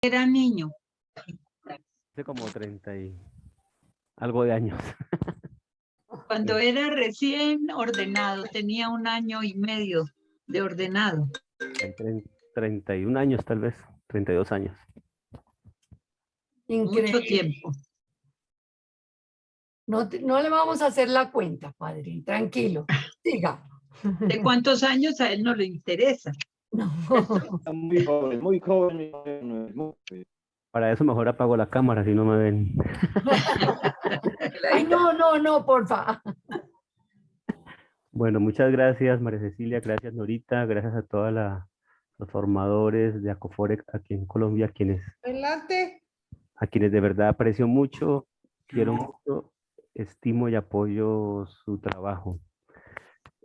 era niño? Hace como 30 y algo de años. Cuando era recién ordenado, tenía 1 año y medio de ordenado. Hay 31 años tal vez, 32 años. Mucho Increíble. tiempo. No le vamos a hacer la cuenta, padre. Tranquilo. Siga. ¿De cuántos años a él no le interesa? No. Está muy joven, muy joven. Muy joven. Para eso mejor apago la cámara si no me ven. Ay, no, porfa. Bueno, muchas gracias María Cecilia, gracias Norita, gracias a todos los formadores de Acofore aquí en Colombia, Adelante. a quienes de verdad aprecio mucho, quiero mucho, estimo y apoyo su trabajo.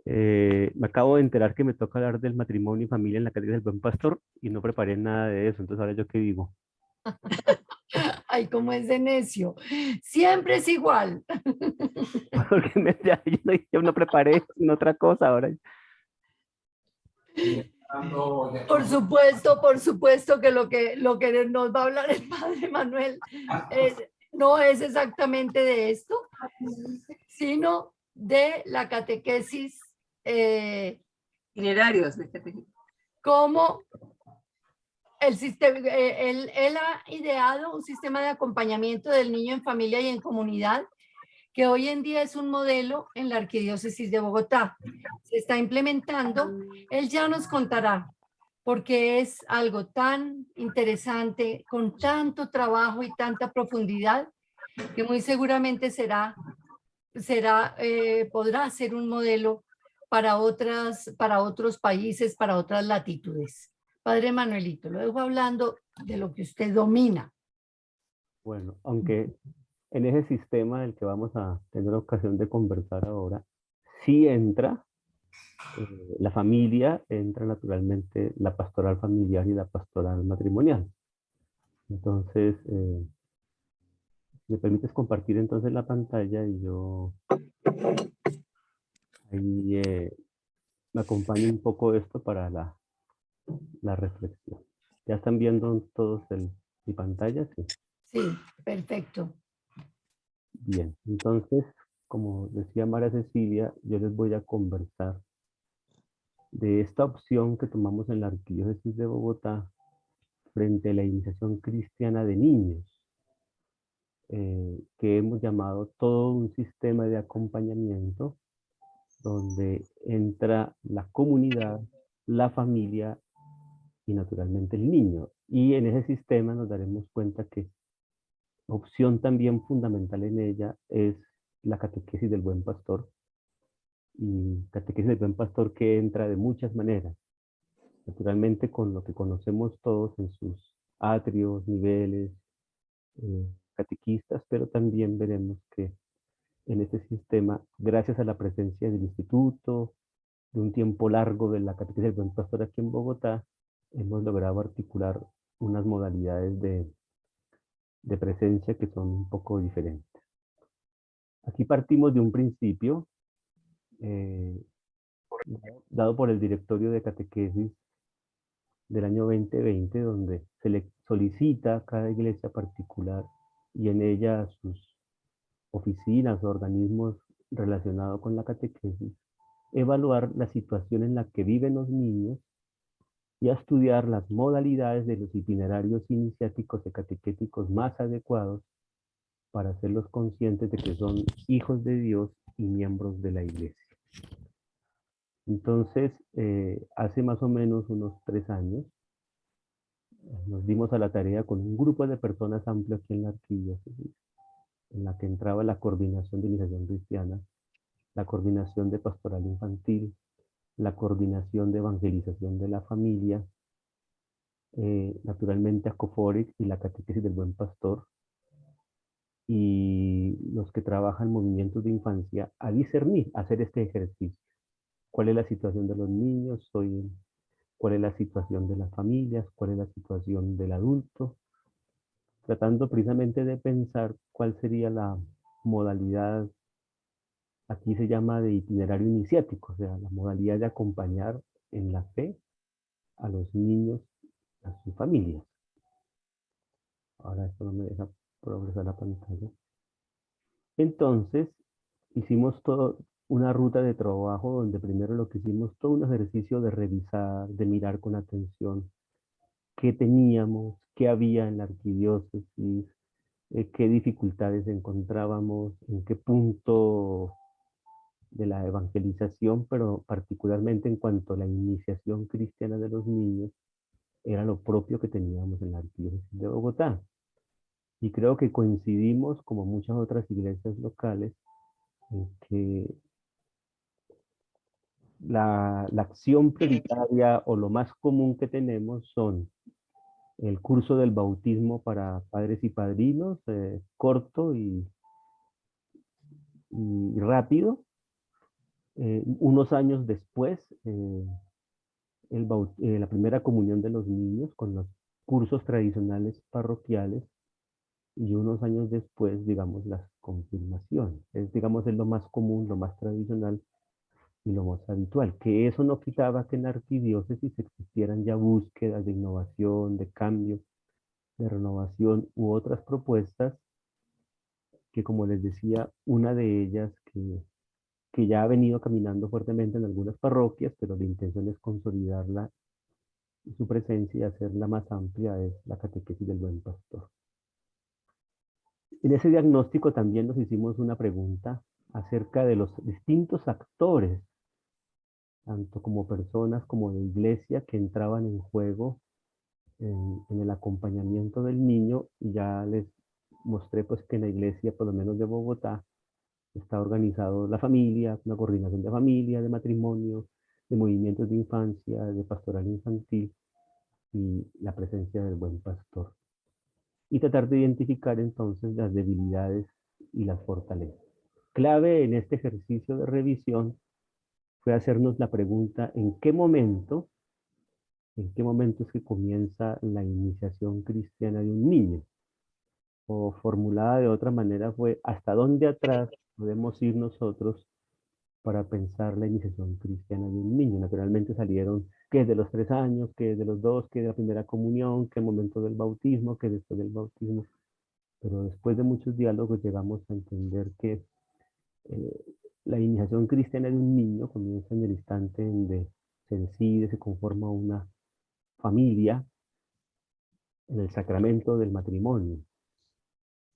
Me acabo de enterar que me toca hablar del matrimonio y familia en la Cátedra del Buen Pastor y no preparé nada de eso, entonces ahora yo qué digo. Ay, cómo es de necio. Siempre es igual. Porque yo no preparé sino otra cosa ahora. Por supuesto que lo que nos va a hablar el padre Manuel no es exactamente de esto, sino de la catequesis, Itinerarios de catequesis. como el sistema, él ha ideado un sistema de acompañamiento del niño en familia y en comunidad que hoy en día es un modelo en la Arquidiócesis de Bogotá. Se está implementando, él ya nos contará, porque es algo tan interesante, con tanto trabajo y tanta profundidad, que muy seguramente podrá ser un modelo para otros países, para otras latitudes. Padre Manuelito, lo dejo hablando de lo que usted domina. Bueno, aunque en ese sistema del que vamos a tener la ocasión de conversar ahora, sí entra la familia, entra naturalmente la pastoral familiar y la pastoral matrimonial. Entonces, ¿me permites compartir entonces la pantalla y yo ahí me acompaño un poco esto para la reflexión? ¿Ya están viendo todos mi pantalla? Sí. Sí, perfecto. Bien, entonces, como decía María Cecilia, yo les voy a conversar de esta opción que tomamos en la Arquidiócesis de Bogotá frente a la iniciación cristiana de niños, que hemos llamado todo un sistema de acompañamiento donde entra la comunidad, la familia y naturalmente el niño. Y en ese sistema nos daremos cuenta que opción también fundamental en ella es la catequesis del buen pastor, y catequesis del buen pastor que entra de muchas maneras, naturalmente con lo que conocemos todos en sus atrios, niveles, catequistas, pero también veremos que en este sistema, gracias a la presencia del instituto, de un tiempo largo de la catequesis del buen pastor aquí en Bogotá, hemos logrado articular unas modalidades de presencia que son un poco diferentes. Aquí partimos de un principio dado por el Directorio de Catequesis del año 2020, donde se le solicita a cada iglesia particular y en ella a sus oficinas o organismos relacionados con la catequesis, evaluar la situación en la que viven los niños y a estudiar las modalidades de los itinerarios iniciáticos y catequéticos más adecuados para hacerlos conscientes de que son hijos de Dios y miembros de la iglesia. Entonces, hace más o menos unos 3 años, nos dimos a la tarea con un grupo de personas amplio aquí en la arquidiócesis, en la que entraba la coordinación de iniciación cristiana, la coordinación de pastoral infantil, la coordinación de evangelización de la familia, naturalmente Acoforic y la catequesis del buen pastor, y los que trabajan movimientos de infancia, a discernir, a hacer este ejercicio. ¿Cuál es la situación de los niños? ¿Cuál es la situación de las familias? ¿Cuál es la situación del adulto? Tratando precisamente de pensar cuál sería la modalidad, aquí se llama de itinerario iniciático, o sea, la modalidad de acompañar en la fe a los niños, a sus familias. Ahora esto no me deja progresar la pantalla. Entonces, hicimos todo una ruta de trabajo donde primero lo que hicimos, todo un ejercicio de revisar, de mirar con atención qué teníamos, qué había en la arquidiócesis, qué dificultades encontrábamos, en qué punto de la evangelización, pero particularmente en cuanto a la iniciación cristiana de los niños, era lo propio que teníamos en la arquidiócesis de Bogotá. Y creo que coincidimos, como muchas otras iglesias locales, en que la acción prioritaria o lo más común que tenemos son el curso del bautismo para padres y padrinos, corto y rápido. Unos años después, la primera comunión de los niños con los cursos tradicionales parroquiales y unos años después, digamos, las confirmaciones. Digamos, es lo más común, lo más tradicional y lo más habitual. Que eso no quitaba que en la arquidiócesis existieran ya búsquedas de innovación, de cambio, de renovación u otras propuestas que, como les decía, una de ellas que ya ha venido caminando fuertemente en algunas parroquias, pero la intención es consolidarla, su presencia y hacerla más amplia, es la catequesis del buen pastor. En ese diagnóstico también nos hicimos una pregunta acerca de los distintos actores, tanto como personas como de iglesia, que entraban en juego en el acompañamiento del niño, y ya les mostré pues que en la iglesia, por lo menos de Bogotá, está organizado la familia, una coordinación de familia, de matrimonio, de movimientos de infancia, de pastoral infantil y la presencia del buen pastor. Y tratar de identificar entonces las debilidades y las fortalezas. Clave en este ejercicio de revisión fue hacernos la pregunta ¿en qué momento es que comienza la iniciación cristiana de un niño? O formulada de otra manera fue ¿hasta dónde atrás podemos ir nosotros para pensar la iniciación cristiana de un niño? Naturalmente salieron que es de los 3 años, que es de los 2, que es de la primera comunión, que el momento del bautismo, que después del bautismo. Pero después de muchos diálogos llegamos a entender que eh, la iniciación cristiana de un niño comienza en el instante en donde se decide, se conforma una familia en el sacramento del matrimonio.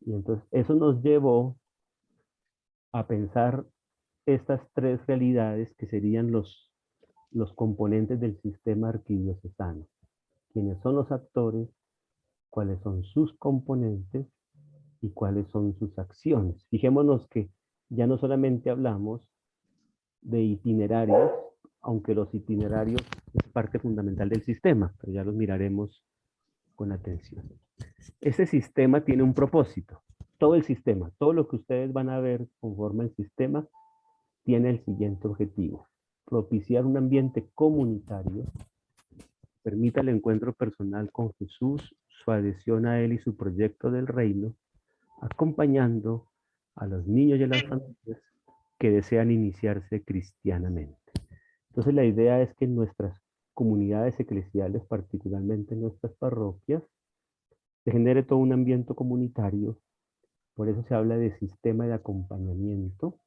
Y entonces eso nos llevó a pensar estas 3 realidades que serían los componentes del sistema arquidiocesano. ¿Quiénes son los actores? ¿Cuáles son sus componentes? ¿Y cuáles son sus acciones? Fijémonos que ya no solamente hablamos de itinerarios, aunque los itinerarios es parte fundamental del sistema, pero ya los miraremos con atención. Ese sistema tiene un propósito. Todo el sistema, todo lo que ustedes van a ver conforme el sistema, tiene el siguiente objetivo: propiciar un ambiente comunitario, permita el encuentro personal con Jesús, su adhesión a Él y su proyecto del reino, acompañando a los niños y a las familias que desean iniciarse cristianamente. Entonces la idea es que en nuestras comunidades eclesiales, particularmente en nuestras parroquias, se genere todo un ambiente comunitario. Por eso se habla de sistema de acompañamiento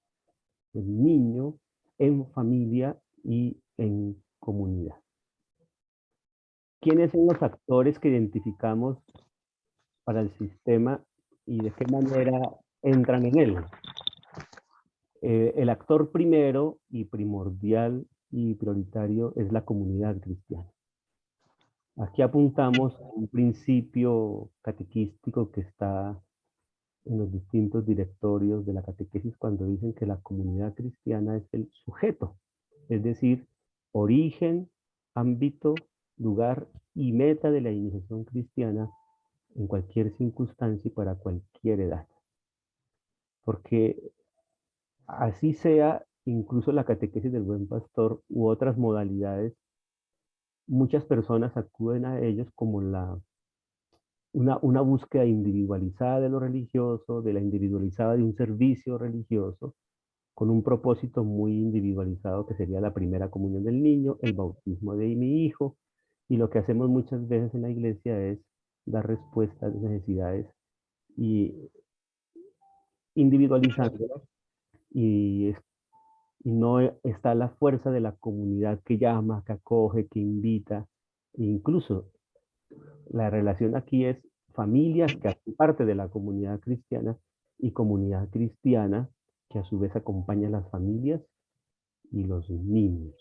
del niño en familia y en comunidad. ¿Quiénes son los actores que identificamos para el sistema y de qué manera entran en él? El actor primero y primordial y prioritario es la comunidad cristiana. Aquí apuntamos a un principio catequístico que está en los distintos directorios de la catequesis cuando dicen que la comunidad cristiana es el sujeto, es decir, origen, ámbito, lugar y meta de la iniciación cristiana en cualquier circunstancia y para cualquier edad. Porque así sea, incluso la catequesis del buen pastor u otras modalidades, muchas personas acuden a ellos como una búsqueda individualizada de lo religioso, de la individualizada de un servicio religioso, con un propósito muy individualizado que sería la primera comunión del niño, el bautismo de mi hijo, y lo que hacemos muchas veces en la iglesia es dar respuesta a las necesidades y individualizándolas, y no está la fuerza de la comunidad que llama, que acoge, que invita. E incluso la relación aquí es familias que hacen parte de la comunidad cristiana y comunidad cristiana que a su vez acompaña a las familias y los niños.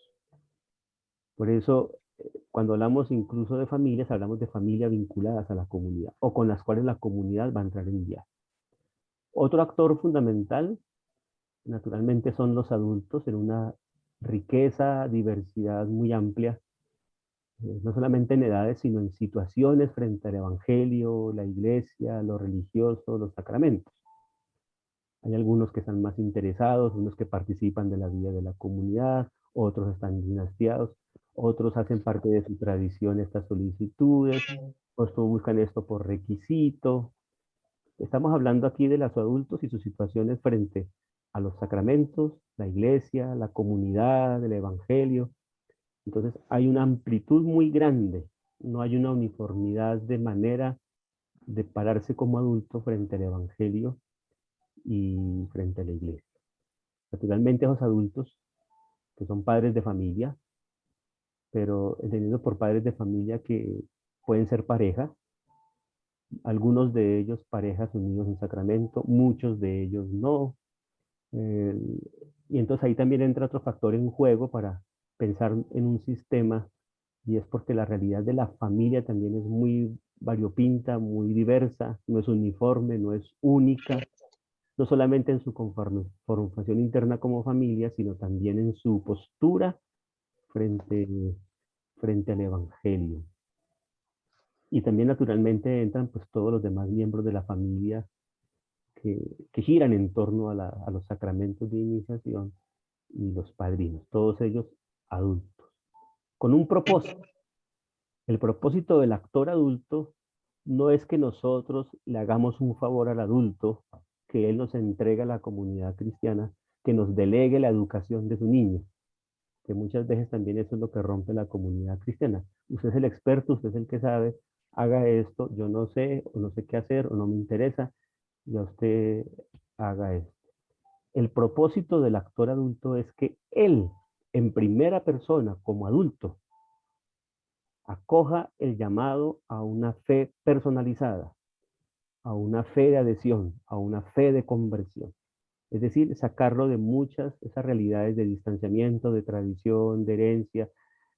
Por eso, cuando hablamos incluso de familias, hablamos de familias vinculadas a la comunidad o con las cuales la comunidad va a entrar en diálogo. Otro actor fundamental, naturalmente, son los adultos en una riqueza, diversidad muy amplia, no solamente en edades, sino en situaciones frente al Evangelio, la iglesia, lo religioso, los sacramentos. Hay algunos que están más interesados, unos que participan de la vida de la comunidad, otros están dinastiados, otros hacen parte de su tradición estas solicitudes, otros buscan esto por requisito. Estamos hablando aquí de los adultos y sus situaciones frente a los sacramentos, la iglesia, la comunidad, el evangelio. Entonces hay una amplitud muy grande, no hay una uniformidad de manera de pararse como adulto frente al evangelio y frente a la iglesia. Naturalmente esos adultos que son padres de familia, pero entendiendo por padres de familia que pueden ser pareja, algunos de ellos parejas unidos en sacramento, muchos de ellos no. Y entonces ahí también entra otro factor en juego para pensar en un sistema, y es porque la realidad de la familia también es muy variopinta, muy diversa, no es uniforme, no es única, no solamente en su conformación interna como familia, sino también en su postura frente, frente al Evangelio. Y también naturalmente entran pues todos los demás miembros de la familia que giran en torno a los sacramentos de iniciación y los padrinos, todos ellos adultos, con un propósito. El propósito del actor adulto no es que nosotros le hagamos un favor al adulto, que él nos entrega a la comunidad cristiana, que nos delegue la educación de su niño, que muchas veces también eso es lo que rompe la comunidad cristiana. Usted es el experto, usted es el que sabe, haga esto, yo no sé, o no sé qué hacer, o no me interesa, y a usted haga esto. El propósito del actor adulto es que él, en primera persona, como adulto, acoja el llamado a una fe personalizada, a una fe de adhesión, a una fe de conversión. Es decir, sacarlo de muchas esas realidades de distanciamiento, de tradición, de herencia,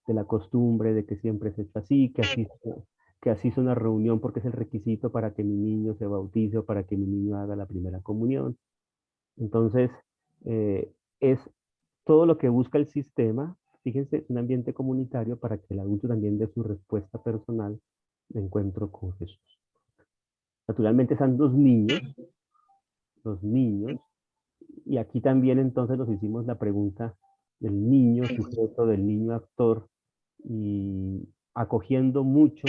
de la costumbre, de que siempre se está así, que así es una reunión porque es el requisito para que mi niño se bautice o para que mi niño haga la primera comunión. Entonces, es todo lo que busca el sistema, fíjense, un ambiente comunitario para que el adulto también dé su respuesta personal de encuentro con Jesús. Naturalmente están los niños, y aquí también entonces nos hicimos la pregunta del niño sujeto, del niño actor, y acogiendo mucho,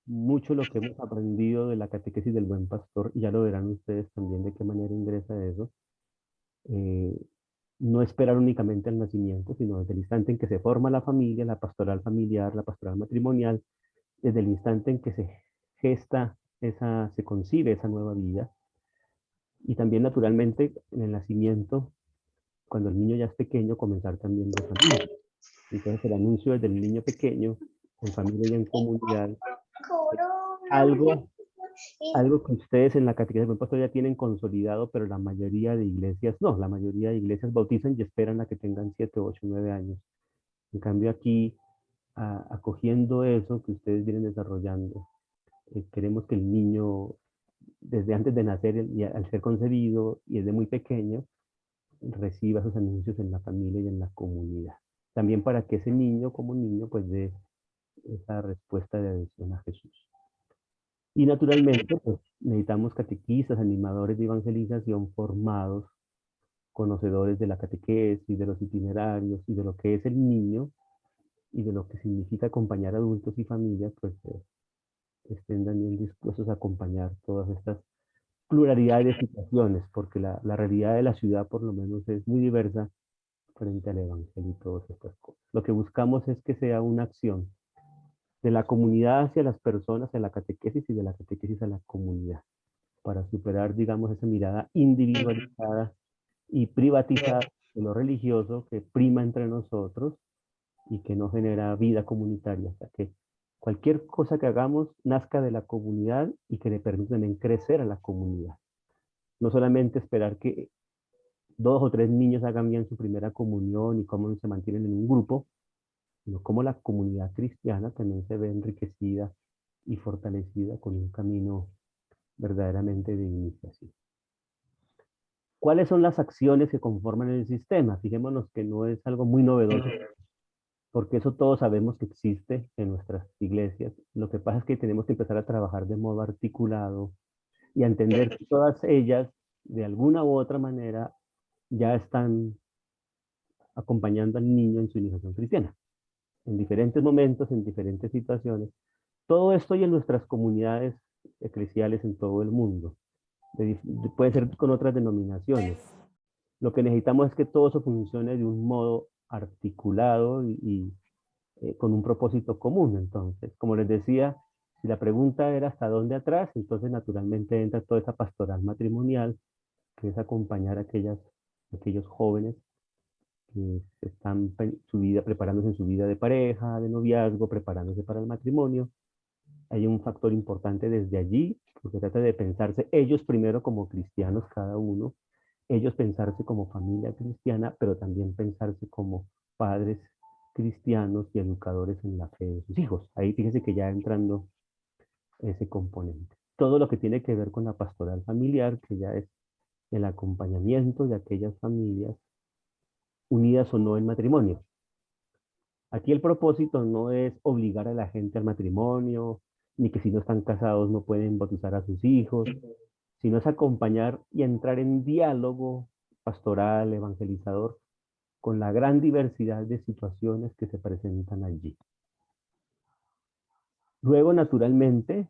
mucho lo que hemos aprendido de la catequesis del buen pastor, y ya lo verán ustedes también de qué manera ingresa eso. No esperar únicamente al nacimiento, sino desde el instante en que se forma la familia, la pastoral familiar, la pastoral matrimonial, desde el instante en que se gesta se concibe esa nueva vida, y también naturalmente en el nacimiento, cuando el niño ya es pequeño, comenzar también de familia. Entonces el anuncio desde el niño pequeño, en familia y en comunidad, algo que ustedes en la catequesis del buen pastor ya tienen consolidado, pero la mayoría de iglesias no. La mayoría de iglesias bautizan y esperan a que tengan 7, 8, 9 años. En cambio aquí, acogiendo eso que ustedes vienen desarrollando, queremos que el niño, desde antes de nacer y al ser concebido y desde muy pequeño, reciba esos anuncios en la familia y en la comunidad. También para que ese niño, como niño, pues dé esa respuesta de adhesión a Jesús. Y naturalmente, pues necesitamos catequistas, animadores de evangelización formados, conocedores de la catequesis, de los itinerarios y de lo que es el niño y de lo que significa acompañar adultos y familias, pues estén también dispuestos a acompañar todas estas pluralidades de situaciones, porque la realidad de la ciudad por lo menos es muy diversa frente al evangelio y todas estas cosas. Lo que buscamos es que sea una acción de la comunidad hacia las personas, a la catequesis y de la catequesis a la comunidad, para superar, digamos, esa mirada individualizada y privatizada de lo religioso que prima entre nosotros y que no genera vida comunitaria, hasta que cualquier cosa que hagamos nazca de la comunidad y que le permita también crecer a la comunidad. No solamente esperar que 2 o 3 niños hagan bien su primera comunión y cómo se mantienen en un grupo, sino cómo la comunidad cristiana también se ve enriquecida y fortalecida con un camino verdaderamente de iniciación. ¿Cuáles son las acciones que conforman el sistema? Fijémonos que no es algo muy novedoso, porque eso todos sabemos que existe en nuestras iglesias. Lo que pasa es que tenemos que empezar a trabajar de modo articulado y a entender que todas ellas, de alguna u otra manera, ya están acompañando al niño en su iniciación cristiana, en diferentes momentos, en diferentes situaciones. Todo esto y en nuestras comunidades eclesiales en todo el mundo. Puede ser con otras denominaciones. Lo que necesitamos es que todo eso funcione de un modo articulado con un propósito común. Entonces, como les decía, si la pregunta era hasta dónde atrás, entonces naturalmente entra toda esa pastoral matrimonial, que es acompañar a aquellos jóvenes que están preparándose en su vida de pareja, de noviazgo, preparándose para el matrimonio. Hay un factor importante desde allí, porque trata de pensarse ellos primero como cristianos cada uno, ellos pensarse como familia cristiana, pero también pensarse como padres cristianos y educadores en la fe de sus hijos. Ahí fíjese que ya entrando ese componente. Todo lo que tiene que ver con la pastoral familiar, que ya es el acompañamiento de aquellas familias unidas o no en matrimonio. Aquí el propósito no es obligar a la gente al matrimonio, ni que si no están casados no pueden bautizar a sus hijos, sino es acompañar y entrar en diálogo pastoral, evangelizador, con la gran diversidad de situaciones que se presentan allí. Luego, naturalmente,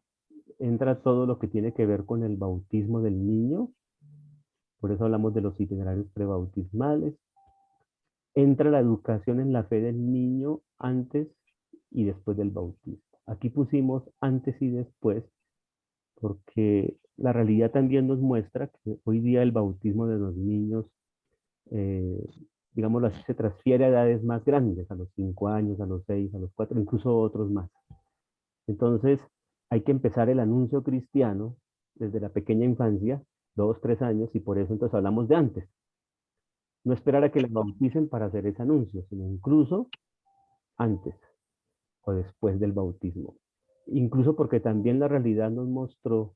entra todo lo que tiene que ver con el bautismo del niño, por eso hablamos de los itinerarios prebautismales. Entra la educación en la fe del niño antes y después del bautismo. Aquí pusimos antes y después, porque la realidad también nos muestra que hoy día el bautismo de los niños, digámoslo así, se transfiere a edades más grandes, a los 5 años, a los 6, a los 4, incluso otros más. Entonces, hay que empezar el anuncio cristiano desde la pequeña infancia, 2, 3 años, y por eso entonces hablamos de antes. No esperar a que les bauticen para hacer ese anuncio, sino incluso antes o después del bautismo. Incluso porque también la realidad nos mostró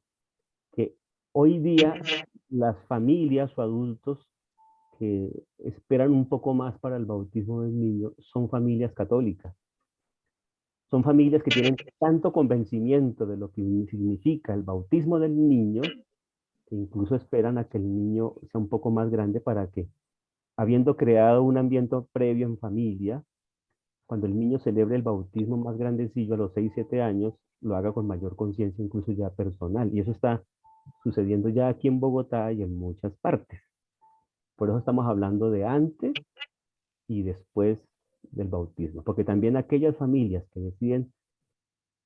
que hoy día las familias o adultos que esperan un poco más para el bautismo del niño son familias católicas. Son familias que tienen tanto convencimiento de lo que significa el bautismo del niño, que incluso esperan a que el niño sea un poco más grande para que, habiendo creado un ambiente previo en familia, cuando el niño celebre el bautismo más grandecillo a los 6, 7 años, lo haga con mayor conciencia, incluso ya personal. Y eso está sucediendo ya aquí en Bogotá y en muchas partes. Por eso estamos hablando de antes y después del bautismo. Porque también aquellas familias que deciden,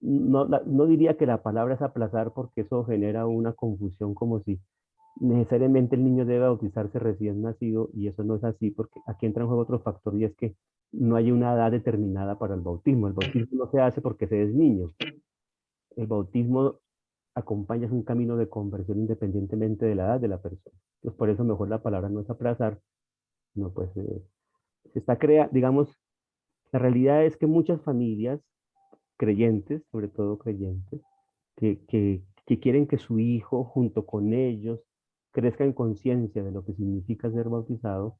no diría que la palabra es aplazar, porque eso genera una confusión como si necesariamente el niño debe bautizarse recién nacido, y eso no es así, porque aquí entra en juego otro factor, y es que no hay una edad determinada para el bautismo. El bautismo no se hace porque se es niño. El bautismo acompaña un camino de conversión independientemente de la edad de la persona. Entonces, por eso mejor la palabra no es aplazar, no, pues se está digamos, la realidad es que muchas familias creyentes, sobre todo creyentes, que quieren que su hijo junto con ellos crezca en conciencia de lo que significa ser bautizado,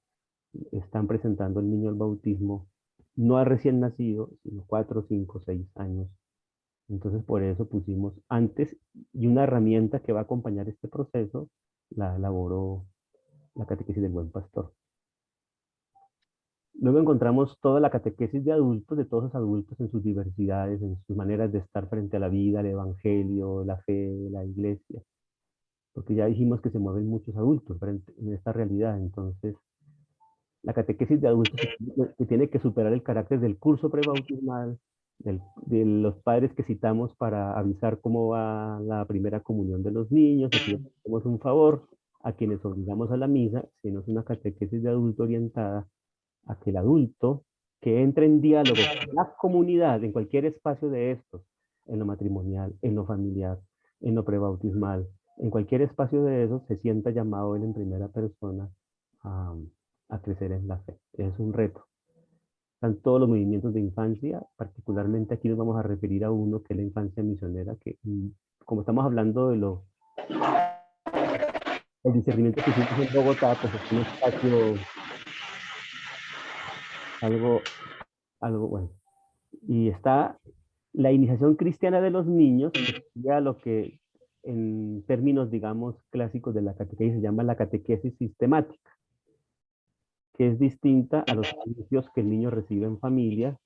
están presentando al niño al bautismo, no a recién nacido, sino 4, 5, 6 años. Entonces por eso pusimos antes, y una herramienta que va a acompañar este proceso la elaboró la catequesis del Buen Pastor. Luego encontramos toda la catequesis de adultos, de todos los adultos en sus diversidades, en sus maneras de estar frente a la vida, el evangelio, la fe, la iglesia. Porque ya dijimos que se mueven muchos adultos en esta realidad. Entonces, la catequesis de adultos que tiene que superar el carácter del curso prebautismal, de los padres que citamos para avisar cómo va la primera comunión de los niños, aquí hacemos un favor a quienes obligamos a la misa, sino es una catequesis de adulto orientada a que el adulto que entre en diálogo con la comunidad, en cualquier espacio de estos, en lo matrimonial, en lo familiar, en lo prebautismal, en cualquier espacio de esos, se sienta llamado él en primera persona a, a crecer en la fe. Es un reto. Están todos los movimientos de infancia, particularmente aquí nos vamos a referir a uno que es la infancia misionera, que como estamos hablando de el discernimiento que hicimos en Bogotá, pues es un espacio algo bueno. Y está la iniciación cristiana de los niños, que sería lo que en términos, digamos, clásicos de la catequesis se llama la catequesis sistemática, que es distinta a los inicios que el niño recibe en familia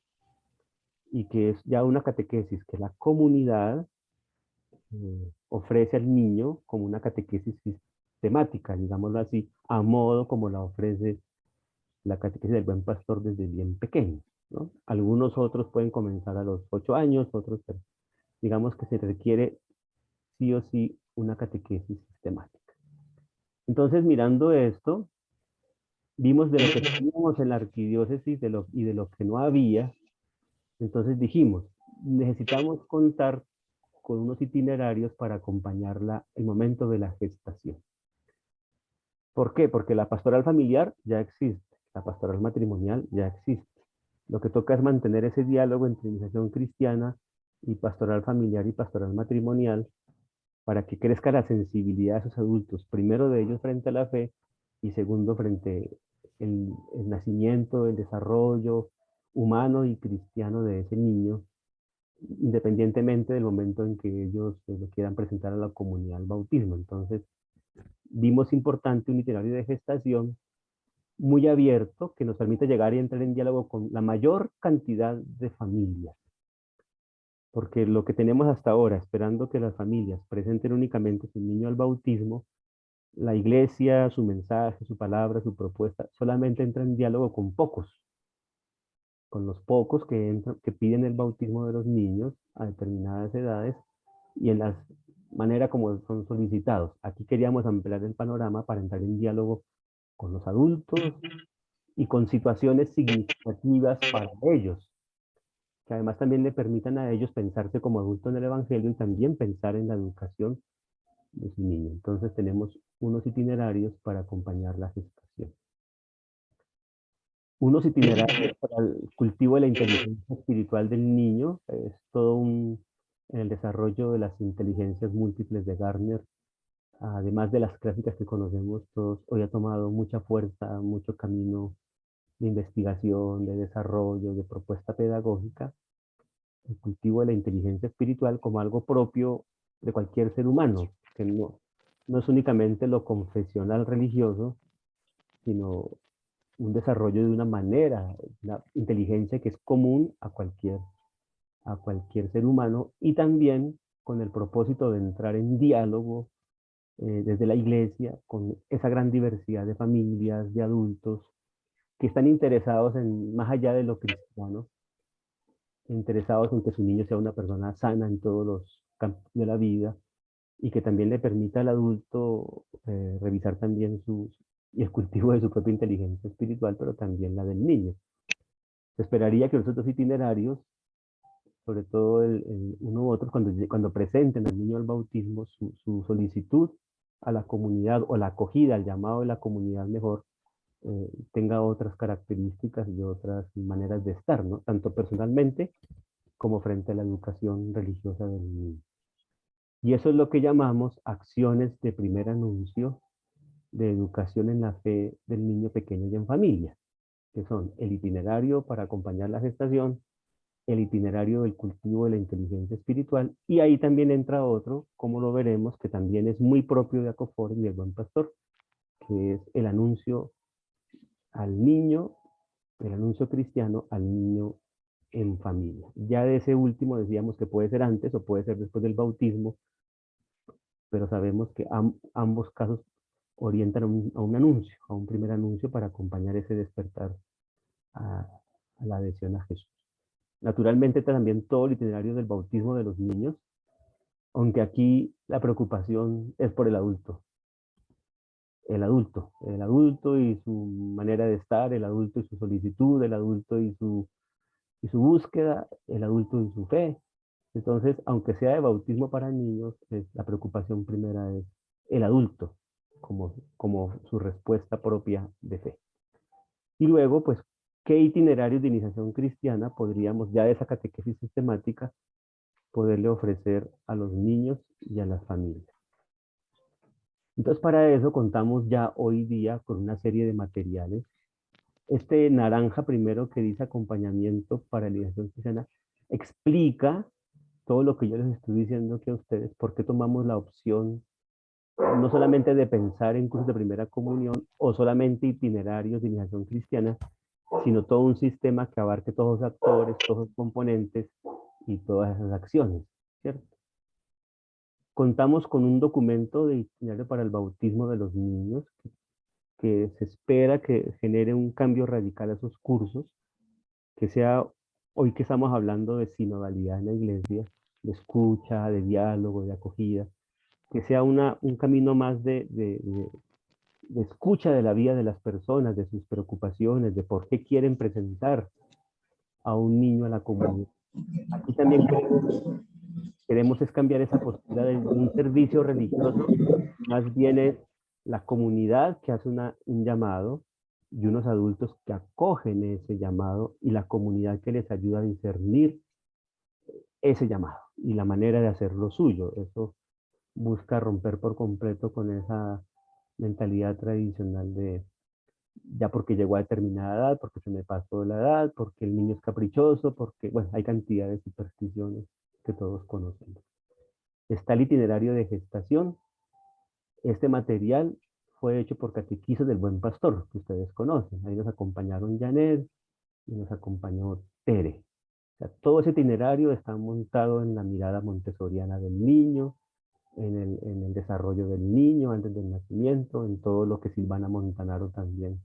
y que es ya una catequesis que la comunidad ofrece al niño como una catequesis sistemática, digámoslo así, a modo como la ofrece la catequesis del buen pastor desde bien pequeño, ¿no? Algunos otros pueden comenzar a los 8 años, otros, pero digamos que se requiere sí o sí una catequesis sistemática. Entonces, mirando esto, vimos de lo que teníamos en la arquidiócesis y de lo que no había. Entonces dijimos, necesitamos contar con unos itinerarios para acompañarla el momento de la gestación. ¿Por qué? Porque la pastoral familiar ya existe, la pastoral matrimonial ya existe. Lo que toca es mantener ese diálogo entre iniciación cristiana y pastoral familiar y pastoral matrimonial para que crezca la sensibilidad de esos adultos, primero de ellos frente a la fe y segundo frente el nacimiento, el desarrollo humano y cristiano de ese niño, independientemente del momento en que ellos lo quieran presentar a la comunidad al bautismo. Entonces, vimos importante un itinerario de gestación muy abierto que nos permite llegar y entrar en diálogo con la mayor cantidad de familias. Porque lo que tenemos hasta ahora, esperando que las familias presenten únicamente su niño al bautismo, la iglesia, su mensaje, su palabra, su propuesta, solamente entra en diálogo con pocos, con los pocos que piden el bautismo de los niños a determinadas edades y en la manera como son solicitados. Aquí queríamos ampliar el panorama para entrar en diálogo con los adultos y con situaciones significativas para ellos, que además también le permitan a ellos pensarse como adultos en el Evangelio y también pensar en la educación de su niño. Entonces tenemos unos itinerarios para acompañar la gestación. Unos itinerarios para el cultivo de la inteligencia espiritual del niño, es todo en el desarrollo de las inteligencias múltiples de Gardner, además de las clásicas que conocemos todos, hoy ha tomado mucha fuerza, mucho camino de investigación, de desarrollo, de propuesta pedagógica, el cultivo de la inteligencia espiritual como algo propio de cualquier ser humano, que no es únicamente lo confesional religioso, sino un desarrollo de una manera, la inteligencia que es común a cualquier ser humano y también con el propósito de entrar en diálogo desde la iglesia con esa gran diversidad de familias, de adultos que están interesados en, más allá de lo cristiano, interesados en que su niño sea una persona sana en todos los campos de la vida y que también le permita al adulto revisar también y el cultivo de su propia inteligencia espiritual, pero también la del niño. Se esperaría que los otros itinerarios, sobre todo uno u otro, cuando presenten al niño al bautismo, su solicitud a la comunidad o la acogida, al llamado de la comunidad mejor, tenga otras características y otras maneras de estar, ¿no? Tanto personalmente como frente a la educación religiosa del niño. Y eso es lo que llamamos acciones de primer anuncio de educación en la fe del niño pequeño y en familia, que son el itinerario para acompañar la gestación, el itinerario del cultivo de la inteligencia espiritual, y ahí también entra otro, como lo veremos, que también es muy propio de Acofor y del Buen Pastor, que es el anuncio al niño, el anuncio cristiano al niño en familia. Ya de ese último decíamos que puede ser antes o puede ser después del bautismo, pero sabemos que ambos casos orientan a un anuncio, a un primer anuncio para acompañar ese despertar a la adhesión a Jesús. Naturalmente también todo el itinerario del bautismo de los niños, aunque aquí la preocupación es por el adulto. El adulto y su manera de estar, el adulto y su solicitud, el adulto y su búsqueda, el adulto y su fe. Entonces, aunque sea de bautismo para niños, la preocupación primera es el adulto, como su respuesta propia de fe. Y luego, pues, ¿qué itinerarios de iniciación cristiana podríamos, ya de esa catequesis sistemática, poderle ofrecer a los niños y a las familias? Entonces, para eso contamos ya hoy día con una serie de materiales. Este naranja primero que dice acompañamiento para la iniciación cristiana explica todo lo que yo les estoy diciendo aquí a ustedes, por qué tomamos la opción no solamente de pensar en cursos de primera comunión o solamente itinerarios de iniciación cristiana, sino todo un sistema que abarque todos los actores, todos los componentes y todas esas acciones, ¿cierto? Contamos con un documento de itinerario para el bautismo de los niños que se espera que genere un cambio radical a esos cursos, que sea, hoy que estamos hablando de sinodalidad en la iglesia, de escucha, de diálogo, de acogida, que sea un camino más de escucha de la vida de las personas, de sus preocupaciones, de por qué quieren presentar a un niño a la comunidad. Aquí también queremos es cambiar esa postura de un servicio religioso, más bien es la comunidad que hace un llamado y unos adultos que acogen ese llamado y la comunidad que les ayuda a discernir ese llamado y la manera de hacerlo suyo. Eso busca romper por completo con esa mentalidad tradicional de ya porque llegó a determinada edad, porque se me pasó la edad, porque el niño es caprichoso, porque, bueno, hay cantidad de supersticiones que todos conocemos. Está el itinerario de gestación. Este material fue hecho por catequistas del Buen Pastor, que ustedes conocen. Ahí nos acompañaron Janet y nos acompañó Tere. O sea, todo ese itinerario está montado en la mirada montessoriana del niño, en el desarrollo del niño antes del nacimiento, en todo lo que Silvana Montanaro también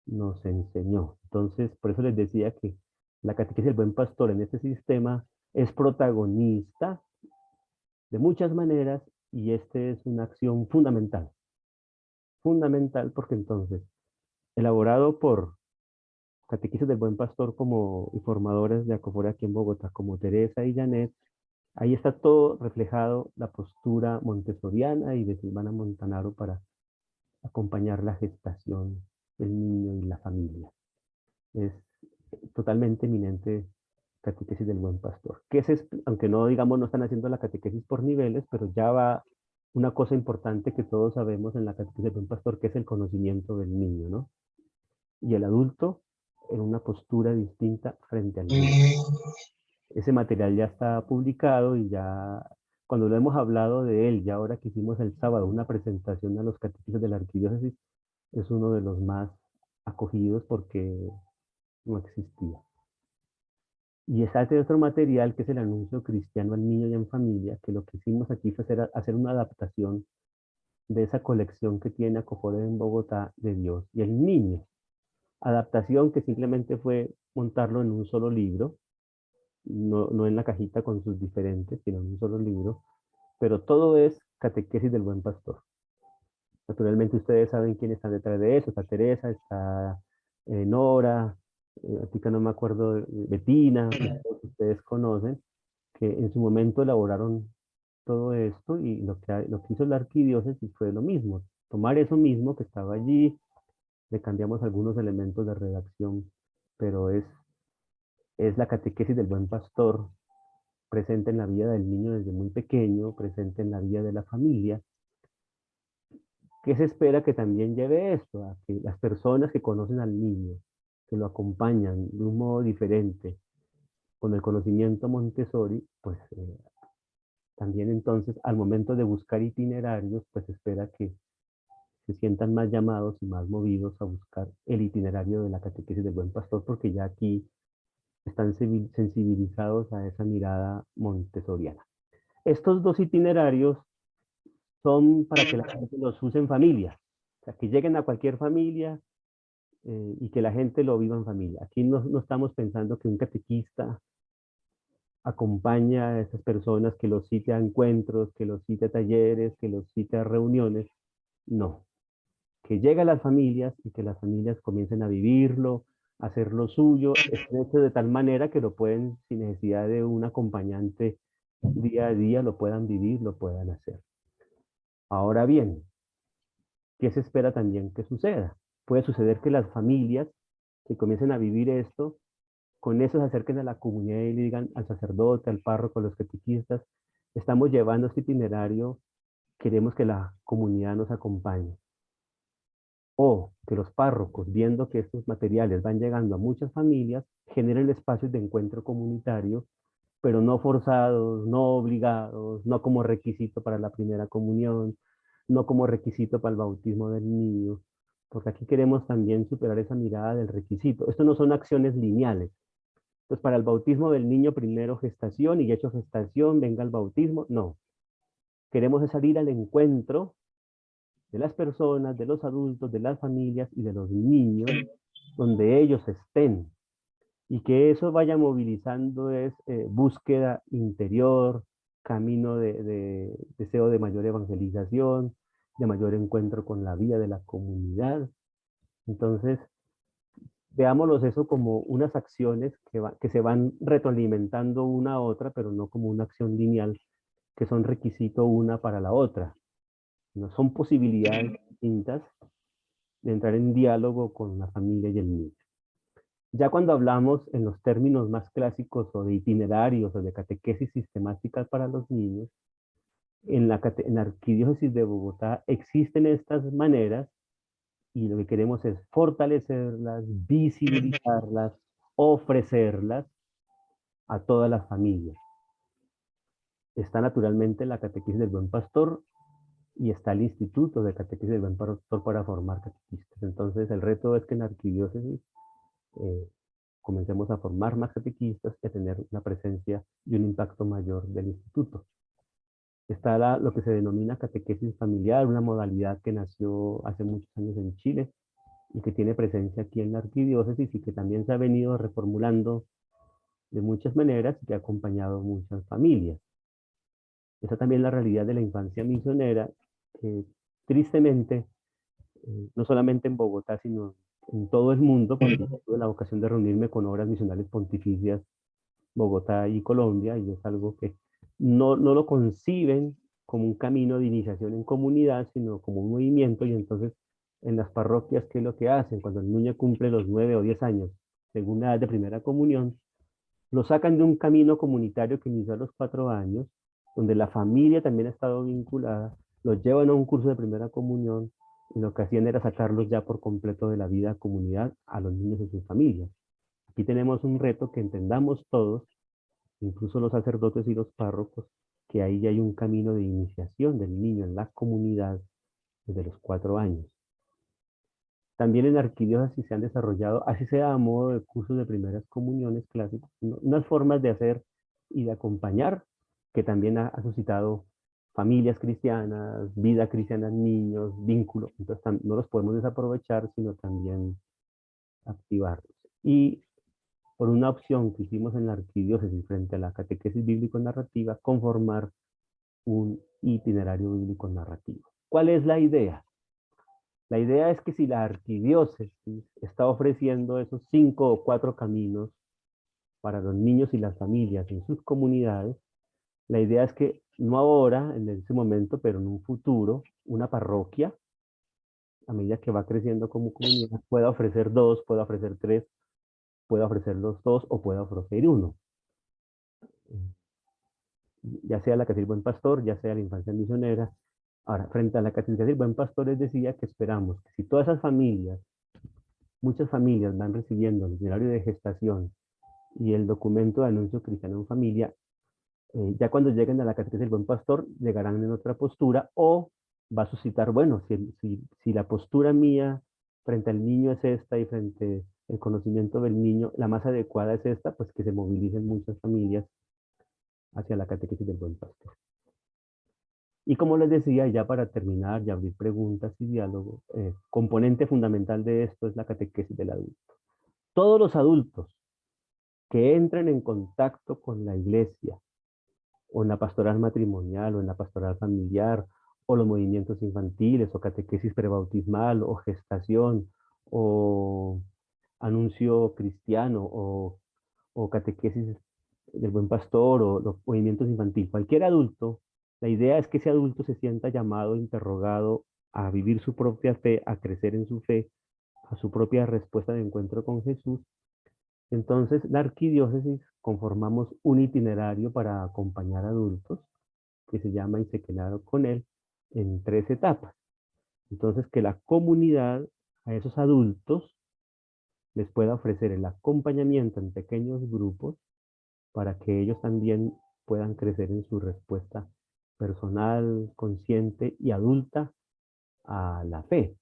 nos enseñó. Entonces, por eso les decía que la catequesis del Buen Pastor en este sistema es protagonista de muchas maneras y este es una acción fundamental. Fundamental porque entonces, elaborado por catequistas del Buen Pastor como y formadores de Acoforia aquí en Bogotá, como Teresa y Janet, ahí está todo reflejado, la postura montessoriana y de Silvana Montanaro para acompañar la gestación del niño y la familia. Es totalmente eminente catequesis del Buen Pastor. Que es, aunque no, digamos, no están haciendo la catequesis por niveles, pero ya va una cosa importante que todos sabemos en la catequesis del Buen Pastor, que es el conocimiento del niño, ¿no? Y el adulto en una postura distinta frente al niño. Ese material ya está publicado y ya, cuando lo hemos hablado de él, ya ahora que hicimos el sábado una presentación a los catequistas de la arquidiócesis, es uno de los más acogidos porque no existía. Y está este otro material que es el anuncio cristiano al niño y en familia, que lo que hicimos aquí fue hacer una adaptación de esa colección que tiene Acoforia en Bogotá de Dios y el niño. Adaptación que simplemente fue montarlo en un solo libro, no en la cajita con sus diferentes, sino en un solo libro, pero todo es catequesis del Buen Pastor. Naturalmente ustedes saben quién está detrás de eso, está Teresa, está Nora, ahorita no me acuerdo, Betina, que todos ustedes conocen, que en su momento elaboraron todo esto y lo que hizo la arquidiócesis fue lo mismo, tomar eso mismo que estaba allí, le cambiamos algunos elementos de redacción, pero es la catequesis del Buen Pastor presente en la vida del niño desde muy pequeño, presente en la vida de la familia. ¿Qué se espera que también lleve esto? A que las personas que conocen al niño, que lo acompañan de un modo diferente, con el conocimiento Montessori, pues también entonces al momento de buscar itinerarios, pues se espera que se sientan más llamados y más movidos a buscar el itinerario de la catequesis del Buen Pastor, porque ya aquí están sensibilizados a esa mirada montessoriana. Estos dos itinerarios son para que la gente los use en familia, o sea, que lleguen a cualquier familia y que la gente lo viva en familia. Aquí no estamos pensando que un catequista acompaña a esas personas, que los cite a encuentros, que los cite a talleres, que los cite a reuniones. No, que llegue a las familias y que las familias comiencen a vivirlo, a hacer lo suyo, hecho de tal manera que lo pueden, sin necesidad de un acompañante día a día, lo puedan vivir, lo puedan hacer. Ahora bien, ¿qué se espera también que suceda? Puede suceder que las familias que comiencen a vivir esto, con eso se acerquen a la comunidad y le digan al sacerdote, al párroco, a los catequistas, estamos llevando este itinerario, queremos que la comunidad nos acompañe. O que los párrocos, viendo que estos materiales van llegando a muchas familias, generen espacios de encuentro comunitario, pero no forzados, no obligados, no como requisito para la primera comunión, no como requisito para el bautismo del niño, porque aquí queremos también superar esa mirada del requisito. Esto no son acciones lineales. Entonces, para el bautismo del niño, primero gestación y hecho gestación, venga el bautismo. No. Queremos salir al encuentro de las personas, de los adultos, de las familias y de los niños, donde ellos estén. Y que eso vaya movilizando es búsqueda interior, camino de deseo de mayor evangelización, de mayor encuentro con la vida de la comunidad. Entonces, veámoslos eso como unas acciones que se van retroalimentando una a otra, pero no como una acción lineal, que son requisito una para la otra. No son posibilidades distintas de entrar en diálogo con la familia y el niño. Ya cuando hablamos en los términos más clásicos o de itinerarios o de catequesis sistemáticas para los niños, en la Arquidiócesis de Bogotá existen estas maneras y lo que queremos es fortalecerlas, visibilizarlas, ofrecerlas a todas las familias. Está naturalmente la Catequesis del Buen Pastor y está el Instituto de Catequesis del Buen Pastor para formar catequistas. Entonces el reto es que en la Arquidiócesis comencemos a formar más catequistas y a tener una presencia y un impacto mayor del instituto. Está lo que se denomina catequesis familiar, una modalidad que nació hace muchos años en Chile y que tiene presencia aquí en la arquidiócesis y que también se ha venido reformulando de muchas maneras y que ha acompañado muchas familias. Está también la realidad de la infancia misionera, que tristemente, no solamente en Bogotá, sino en todo el mundo, porque tuve la vocación de reunirme con obras misionales pontificias, Bogotá y Colombia, y es algo que no lo conciben como un camino de iniciación en comunidad, sino como un movimiento, y entonces en las parroquias, ¿qué es lo que hacen? Cuando el niño cumple los 9 o 10 años, según la edad de primera comunión, lo sacan de un camino comunitario que inició a los 4 años, donde la familia también ha estado vinculada, los llevan a un curso de primera comunión, y lo que hacían era sacarlos ya por completo de la vida comunidad a los niños y sus familias. Aquí tenemos un reto que entendamos todos, incluso los sacerdotes y los párrocos, que ahí ya hay un camino de iniciación del niño en la comunidad desde los 4 años. También en la arquidiócesis se han desarrollado, así sea a modo de cursos de primeras comuniones clásicos, unas formas de hacer y de acompañar, que también ha suscitado familias cristianas, vida cristiana en niños, vínculos. Entonces no los podemos desaprovechar, sino también activarlos. Y por una opción que hicimos en la arquidiócesis frente a la catequesis bíblico-narrativa, conformar un itinerario bíblico-narrativo. ¿Cuál es la idea? La idea es que si la arquidiócesis está ofreciendo esos 5 o 4 caminos para los niños y las familias en sus comunidades, la idea es que no ahora, en ese momento, pero en un futuro, una parroquia, a medida que va creciendo como comunidad, pueda ofrecer 2, pueda ofrecer 3, pueda ofrecer los 2 o pueda ofrecer 1. Ya sea la Catequesis del Buen Pastor, ya sea la infancia misionera. Ahora, frente a la Catequesis del Buen Pastor, les decía que esperamos que si todas esas familias, muchas familias van recibiendo el itinerario de gestación y el documento de anuncio cristiano en familia, ya cuando lleguen a la Catequesis del Buen Pastor, llegarán en otra postura o va a suscitar, bueno, si la postura mía frente al niño es esta y frente al conocimiento del niño, la más adecuada es esta, pues que se movilicen muchas familias hacia la Catequesis del Buen Pastor. Y como les decía, ya para terminar y abrir preguntas y diálogo, componente fundamental de esto es la catequesis del adulto. Todos los adultos que entren en contacto con la iglesia, o en la pastoral matrimonial, o en la pastoral familiar, o los movimientos infantiles, o catequesis prebautismal, o gestación, o anuncio cristiano, o catequesis del buen pastor, o los movimientos infantiles, cualquier adulto, la idea es que ese adulto se sienta llamado, interrogado a vivir su propia fe, a crecer en su fe, a su propia respuesta de encuentro con Jesús. Entonces, la arquidiócesis conformamos un itinerario para acompañar a adultos que se llama Y se quedaron con él en 3 etapas. Entonces, que la comunidad a esos adultos les pueda ofrecer el acompañamiento en pequeños grupos para que ellos también puedan crecer en su respuesta personal, consciente y adulta a la fe.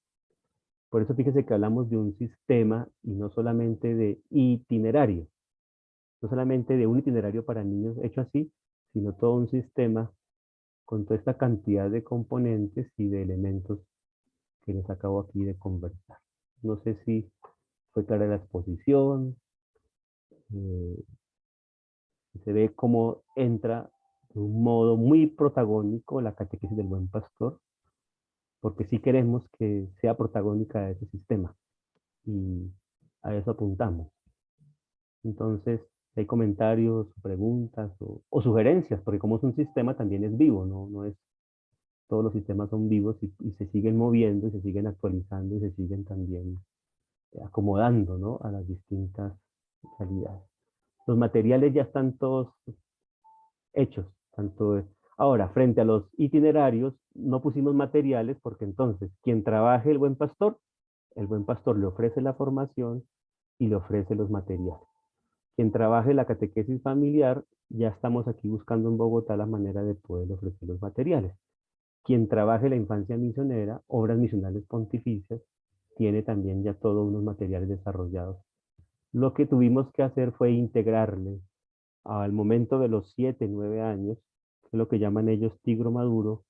Por eso fíjese que hablamos de un sistema y no solamente de itinerario. No solamente de un itinerario para niños hecho así, sino todo un sistema con toda esta cantidad de componentes y de elementos que les acabo aquí de conversar. No sé si fue clara la exposición, se ve cómo entra de un modo muy protagónico la catequesis del buen pastor, porque sí queremos que sea protagónica ese sistema y a eso apuntamos. Entonces, si hay comentarios, preguntas o sugerencias, porque como es un sistema también es vivo, no es, todos los sistemas son vivos y se siguen moviendo y se siguen actualizando y se siguen también acomodando, ¿no?, a las distintas realidades. Los materiales ya están todos hechos, tanto ahora frente a los itinerarios no pusimos materiales porque entonces quien trabaje el buen pastor le ofrece la formación y le ofrece los materiales. Quien trabaje la catequesis familiar, ya estamos aquí buscando en Bogotá la manera de poder ofrecer los materiales. Quien trabaje la infancia misionera, obras misionales pontificias, tiene también ya todos unos materiales desarrollados. Lo que tuvimos que hacer fue integrarle al momento de los 7, 9 años, que es lo que llaman ellos tigro maduro,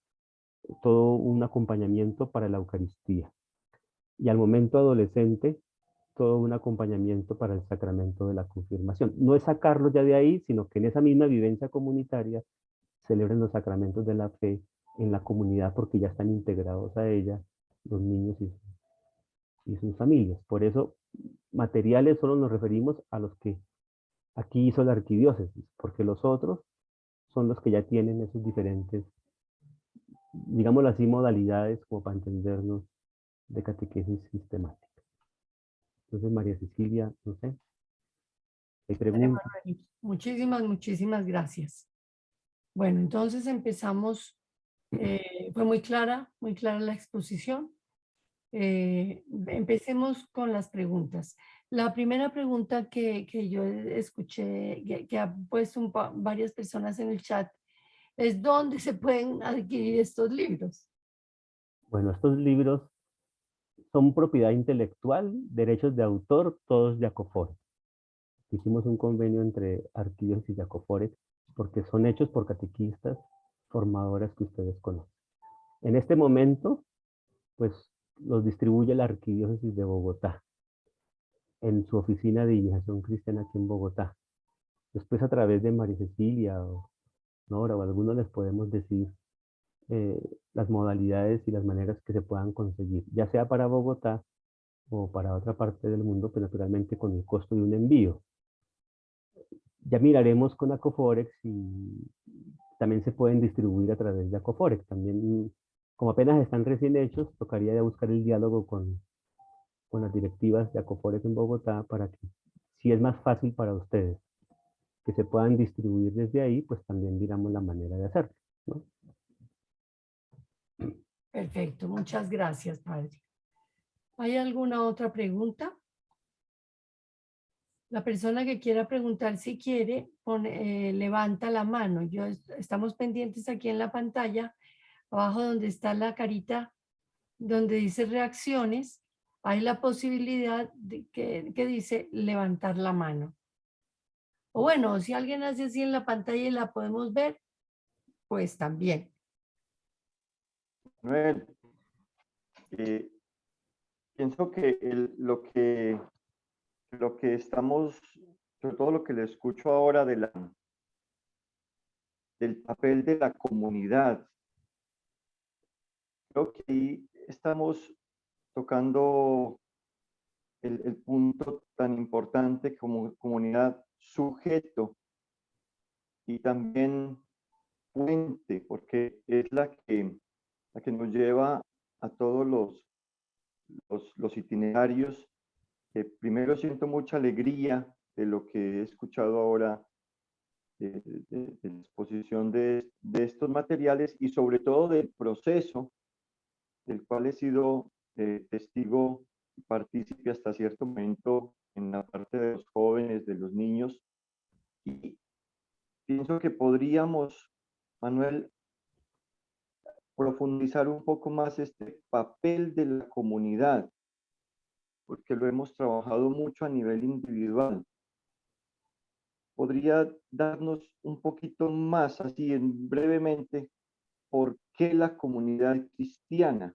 todo un acompañamiento para la Eucaristía. Y al momento adolescente, todo un acompañamiento para el sacramento de la confirmación. No es sacarlo ya de ahí, sino que en esa misma vivencia comunitaria celebren los sacramentos de la fe en la comunidad porque ya están integrados a ella los niños y sus familias. Por eso, materiales solo nos referimos a los que aquí hizo la arquidiócesis, porque los otros son los que ya tienen esos diferentes, digámoslo así, modalidades como para entendernos de catequesis sistemática. Entonces, María Cecilia, no sé, ¿hay preguntas? Muchísimas gracias. Bueno, entonces empezamos. Fue muy clara la exposición. Empecemos con las preguntas. La primera pregunta que yo escuché, que ha puesto varias personas en el chat, es ¿dónde se pueden adquirir estos libros? Bueno, estos libros son propiedad intelectual, derechos de autor, todos de Acoforex. Hicimos un convenio entre Arquidiócesis y Acoforex porque son hechos por catequistas formadoras que ustedes conocen. En este momento, pues los distribuye la Arquidiócesis de Bogotá en su oficina de iniciación cristiana aquí en Bogotá. Después a través de María Cecilia o Nora o algunos les podemos decir las modalidades y las maneras que se puedan conseguir, ya sea para Bogotá o para otra parte del mundo, pero naturalmente con el costo de un envío. Ya miraremos con Acoforex y también se pueden distribuir a través de Acoforex. También, como apenas están recién hechos, tocaría ya buscar el diálogo con las directivas de Acoforex en Bogotá para que, si es más fácil para ustedes, que se puedan distribuir desde ahí, pues también digamos la manera de hacerlo, ¿no? Perfecto, muchas gracias, padre. ¿Hay alguna otra pregunta? La persona que quiera preguntar, si quiere, levanta la mano. Estamos pendientes aquí en la pantalla, abajo donde está la carita, donde dice reacciones, hay la posibilidad de que dice levantar la mano. O bueno, si alguien hace así en la pantalla y la podemos ver, pues también. Manuel, pienso que lo que estamos, sobre todo lo que le escucho ahora del papel de la comunidad, creo que ahí estamos tocando el punto tan importante como comunidad sujeto y también puente, porque es la que nos lleva a todos los itinerarios. Primero siento mucha alegría de lo que he escuchado ahora, de la exposición de estos materiales y sobre todo del proceso del cual he sido testigo y partícipe hasta cierto momento en la parte de los jóvenes, de los niños. Y pienso que podríamos, Manuel, profundizar un poco más este papel de la comunidad, porque lo hemos trabajado mucho a nivel individual. ¿Podría darnos un poquito más, así brevemente, por qué la comunidad cristiana?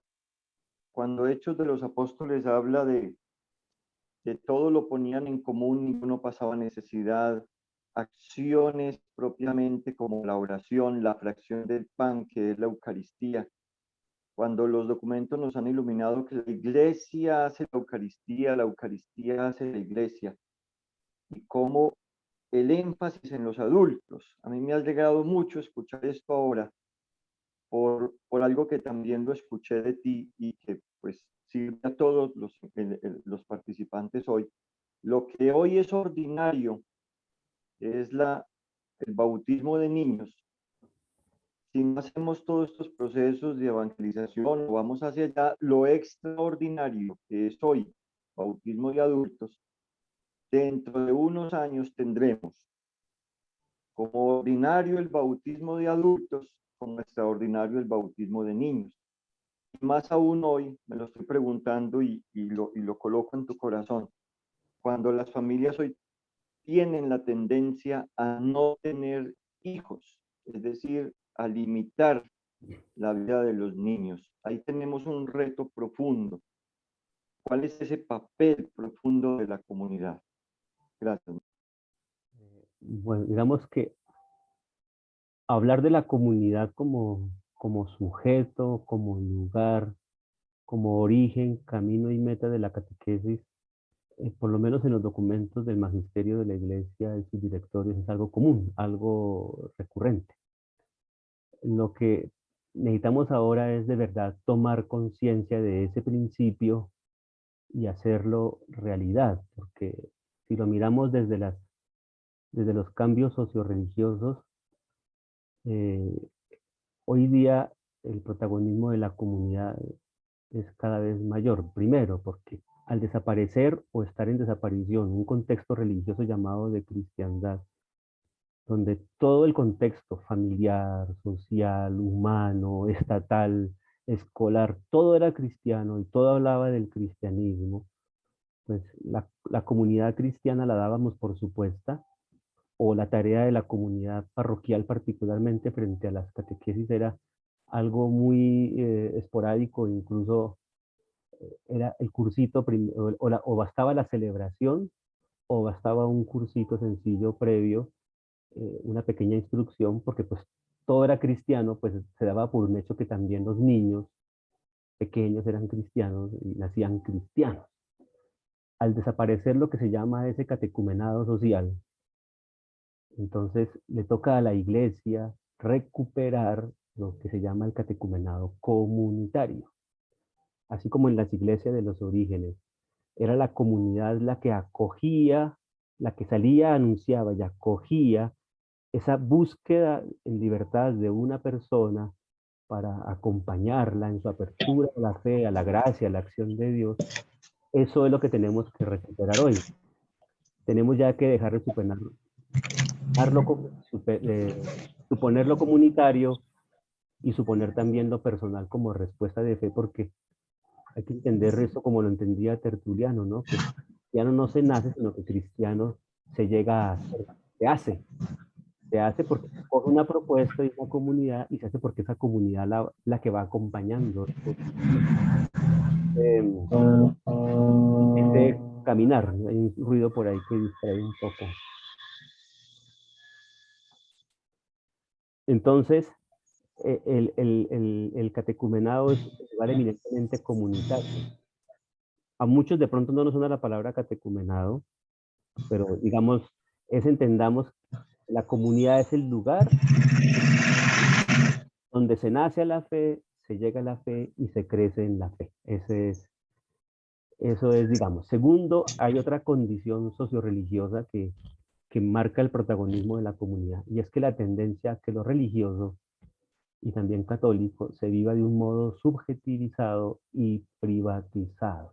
Cuando Hechos de los Apóstoles habla de todo lo ponían en común, ninguno pasaba necesidad, acciones propiamente como la oración, la fracción del pan, que es la Eucaristía. Cuando los documentos nos han iluminado que la Iglesia hace la Eucaristía hace la Iglesia, y cómo el énfasis en los adultos. A mí me ha llegado mucho escuchar esto ahora, por algo que también lo escuché de ti y que pues sirve a todos los participantes hoy. Lo que hoy es ordinario es el bautismo de niños. Si no hacemos todos estos procesos de evangelización o vamos hacia allá, lo extraordinario que es hoy, bautismo de adultos, dentro de unos años tendremos como ordinario el bautismo de adultos, como extraordinario el bautismo de niños. Y más aún hoy, me lo estoy preguntando y lo coloco en tu corazón, cuando las familias hoy tienen la tendencia a no tener hijos, es decir, a limitar la vida de los niños. Ahí tenemos un reto profundo. ¿Cuál es ese papel profundo de la comunidad? Gracias. Bueno, digamos que hablar de la comunidad como sujeto, como lugar, como origen, camino y meta de la catequesis, por lo menos en los documentos del magisterio de la Iglesia y sus directorios, es algo común, algo recurrente. Lo que necesitamos ahora es de verdad tomar conciencia de ese principio y hacerlo realidad, porque si lo miramos desde los cambios socioreligiosos, hoy día el protagonismo de la comunidad es cada vez mayor. Primero, porque al desaparecer o estar en desaparición un contexto religioso llamado de cristiandad, donde todo el contexto familiar, social, humano, estatal, escolar, todo era cristiano y todo hablaba del cristianismo, pues la comunidad cristiana la dábamos por supuesta, o la tarea de la comunidad parroquial particularmente frente a las catequesis era algo muy esporádico, incluso era el cursito, o bastaba la celebración, o bastaba un cursito sencillo previo, una pequeña instrucción, porque pues todo era cristiano, pues se daba por un hecho que también los niños pequeños eran cristianos y nacían cristianos. Al desaparecer lo que se llama ese catecumenado social, entonces le toca a la Iglesia recuperar lo que se llama el catecumenado comunitario. Así como en las iglesias de los orígenes, era la comunidad la que acogía, la que salía, anunciaba y acogía esa búsqueda en libertad de una persona para acompañarla en su apertura a la fe, a la gracia, a la acción de Dios. Eso es lo que tenemos que recuperar hoy. Tenemos ya que dejar de suponer lo comunitario y suponer también lo personal como respuesta de fe, porque hay que entender esto como lo entendía Tertuliano, ¿no? Que cristiano no se nace, sino que cristiano se llega a ser, se hace. Se hace porque se coge una propuesta de una comunidad y se hace porque esa comunidad la que va acompañando ese caminar. Hay un ruido por ahí que distrae un poco. Entonces, el catecumenado es un lugar eminentemente comunitario. A muchos de pronto no nos suena la palabra catecumenado, pero digamos, entendamos, la comunidad es el lugar donde se nace a la fe, se llega a la fe y se crece en la fe. Eso es, digamos. Segundo, hay otra condición socioreligiosa que marca el protagonismo de la comunidad, y es que la tendencia a que lo religioso y también católico se viva de un modo subjetivizado y privatizado.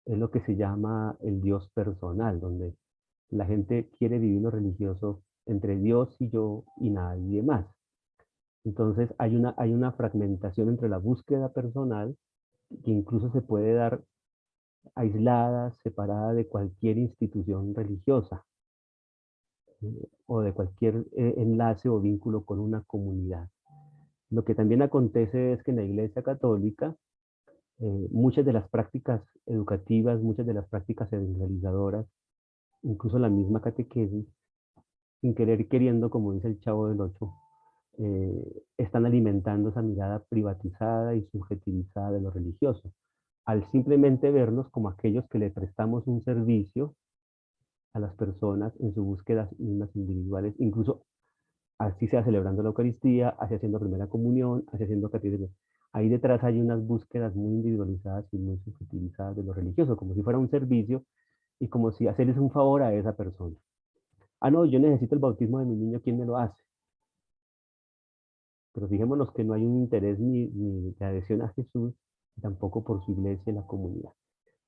Es lo que se llama el Dios personal, donde la gente quiere vivir lo religioso entre Dios y yo y nadie más. Entonces hay una fragmentación entre la búsqueda personal, que incluso se puede dar aislada, separada de cualquier institución religiosa, o de cualquier enlace o vínculo con una comunidad. Lo que también acontece es que en la Iglesia Católica, muchas de las prácticas educativas, muchas de las prácticas evangelizadoras, incluso la misma catequesis, sin querer y queriendo, como dice el Chavo del Ocho, están alimentando esa mirada privatizada y subjetivizada de lo religioso, al simplemente vernos como aquellos que le prestamos un servicio a las personas en sus búsquedas mismas individuales, incluso así sea celebrando la Eucaristía, así haciendo primera comunión, así haciendo catequesis. Ahí detrás hay unas búsquedas muy individualizadas y muy subjetivizadas de lo religioso, como si fuera un servicio y como si hacerles un favor a esa persona. Ah, no, yo necesito el bautismo de mi niño, ¿quién me lo hace? Pero fijémonos que no hay un interés ni de adhesión a Jesús, tampoco por su iglesia y la comunidad.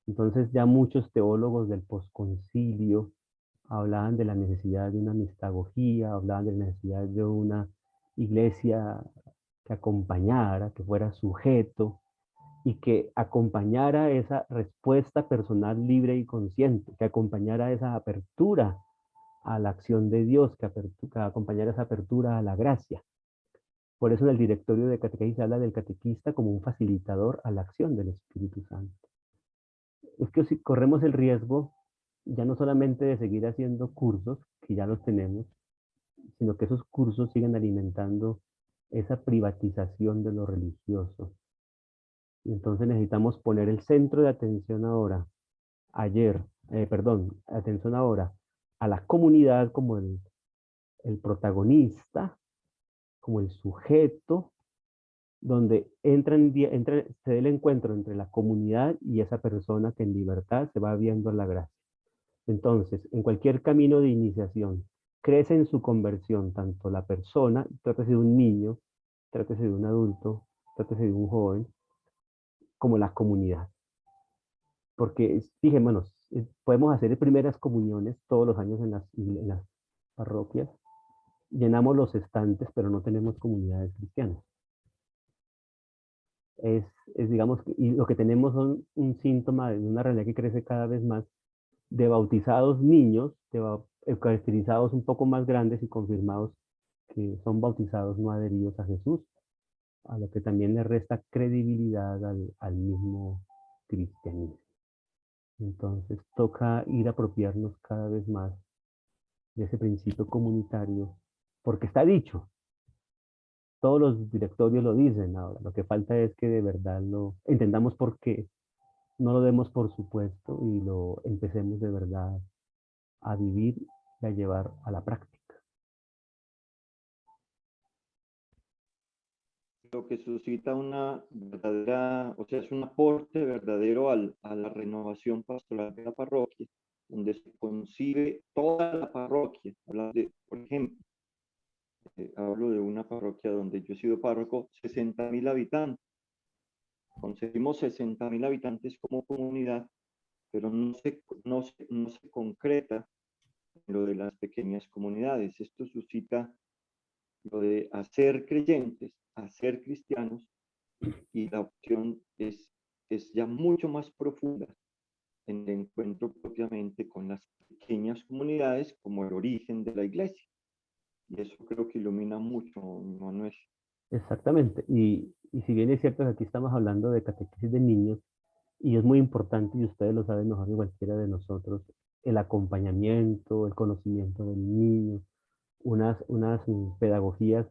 Entonces ya muchos teólogos del posconcilio hablaban de la necesidad de una mistagogía, hablaban de la necesidad de una iglesia que acompañara, que fuera sujeto y que acompañara esa respuesta personal libre y consciente, que acompañara esa apertura a la acción de Dios, que acompañara esa apertura a la gracia. Por eso en el directorio de catequesis se habla del catequista como un facilitador a la acción del Espíritu Santo. Es que si corremos el riesgo ya no solamente de seguir haciendo cursos, que ya los tenemos, sino que esos cursos siguen alimentando esa privatización de lo religioso. Y entonces necesitamos poner el centro de atención ahora, atención ahora a la comunidad como el protagonista, como el sujeto, donde se da el encuentro entre la comunidad y esa persona que en libertad se va viendo la gracia. Entonces, en cualquier camino de iniciación, crece en su conversión tanto la persona, trátese de un niño, trátese de un adulto, trátese de un joven, como la comunidad. Porque, fijémonos, podemos hacer primeras comuniones todos los años en las parroquias, llenamos los estantes, pero no tenemos comunidades cristianas. Digamos, y lo que tenemos son un síntoma de una realidad que crece cada vez más, de bautizados niños, eucaristizados un poco más grandes y confirmados que son bautizados no adheridos a Jesús, a lo que también le resta credibilidad al mismo cristianismo. Entonces toca ir a apropiarnos cada vez más de ese principio comunitario, porque está dicho, todos los directorios lo dicen ahora, lo que falta es que de verdad lo entendamos por qué, no lo demos por supuesto y lo empecemos de verdad a vivir y a llevar a la práctica. Lo que suscita una verdadera, o sea, es un aporte verdadero a la renovación pastoral de la parroquia, donde se concibe toda la parroquia. Por ejemplo, hablo de una parroquia donde yo he sido párroco, 60.000 habitantes. Concebimos 60.000 habitantes como comunidad, pero no se concreta en lo de las pequeñas comunidades. Esto suscita lo de hacer creyentes, hacer cristianos, y la opción es ya mucho más profunda en el encuentro propiamente con las pequeñas comunidades como el origen de la iglesia. Y eso creo que ilumina mucho, Manuel. Exactamente. Y si bien es cierto que aquí estamos hablando de catequesis de niños, y es muy importante, y ustedes lo saben mejor que cualquiera de nosotros, el acompañamiento, el conocimiento del niño, unas pedagogías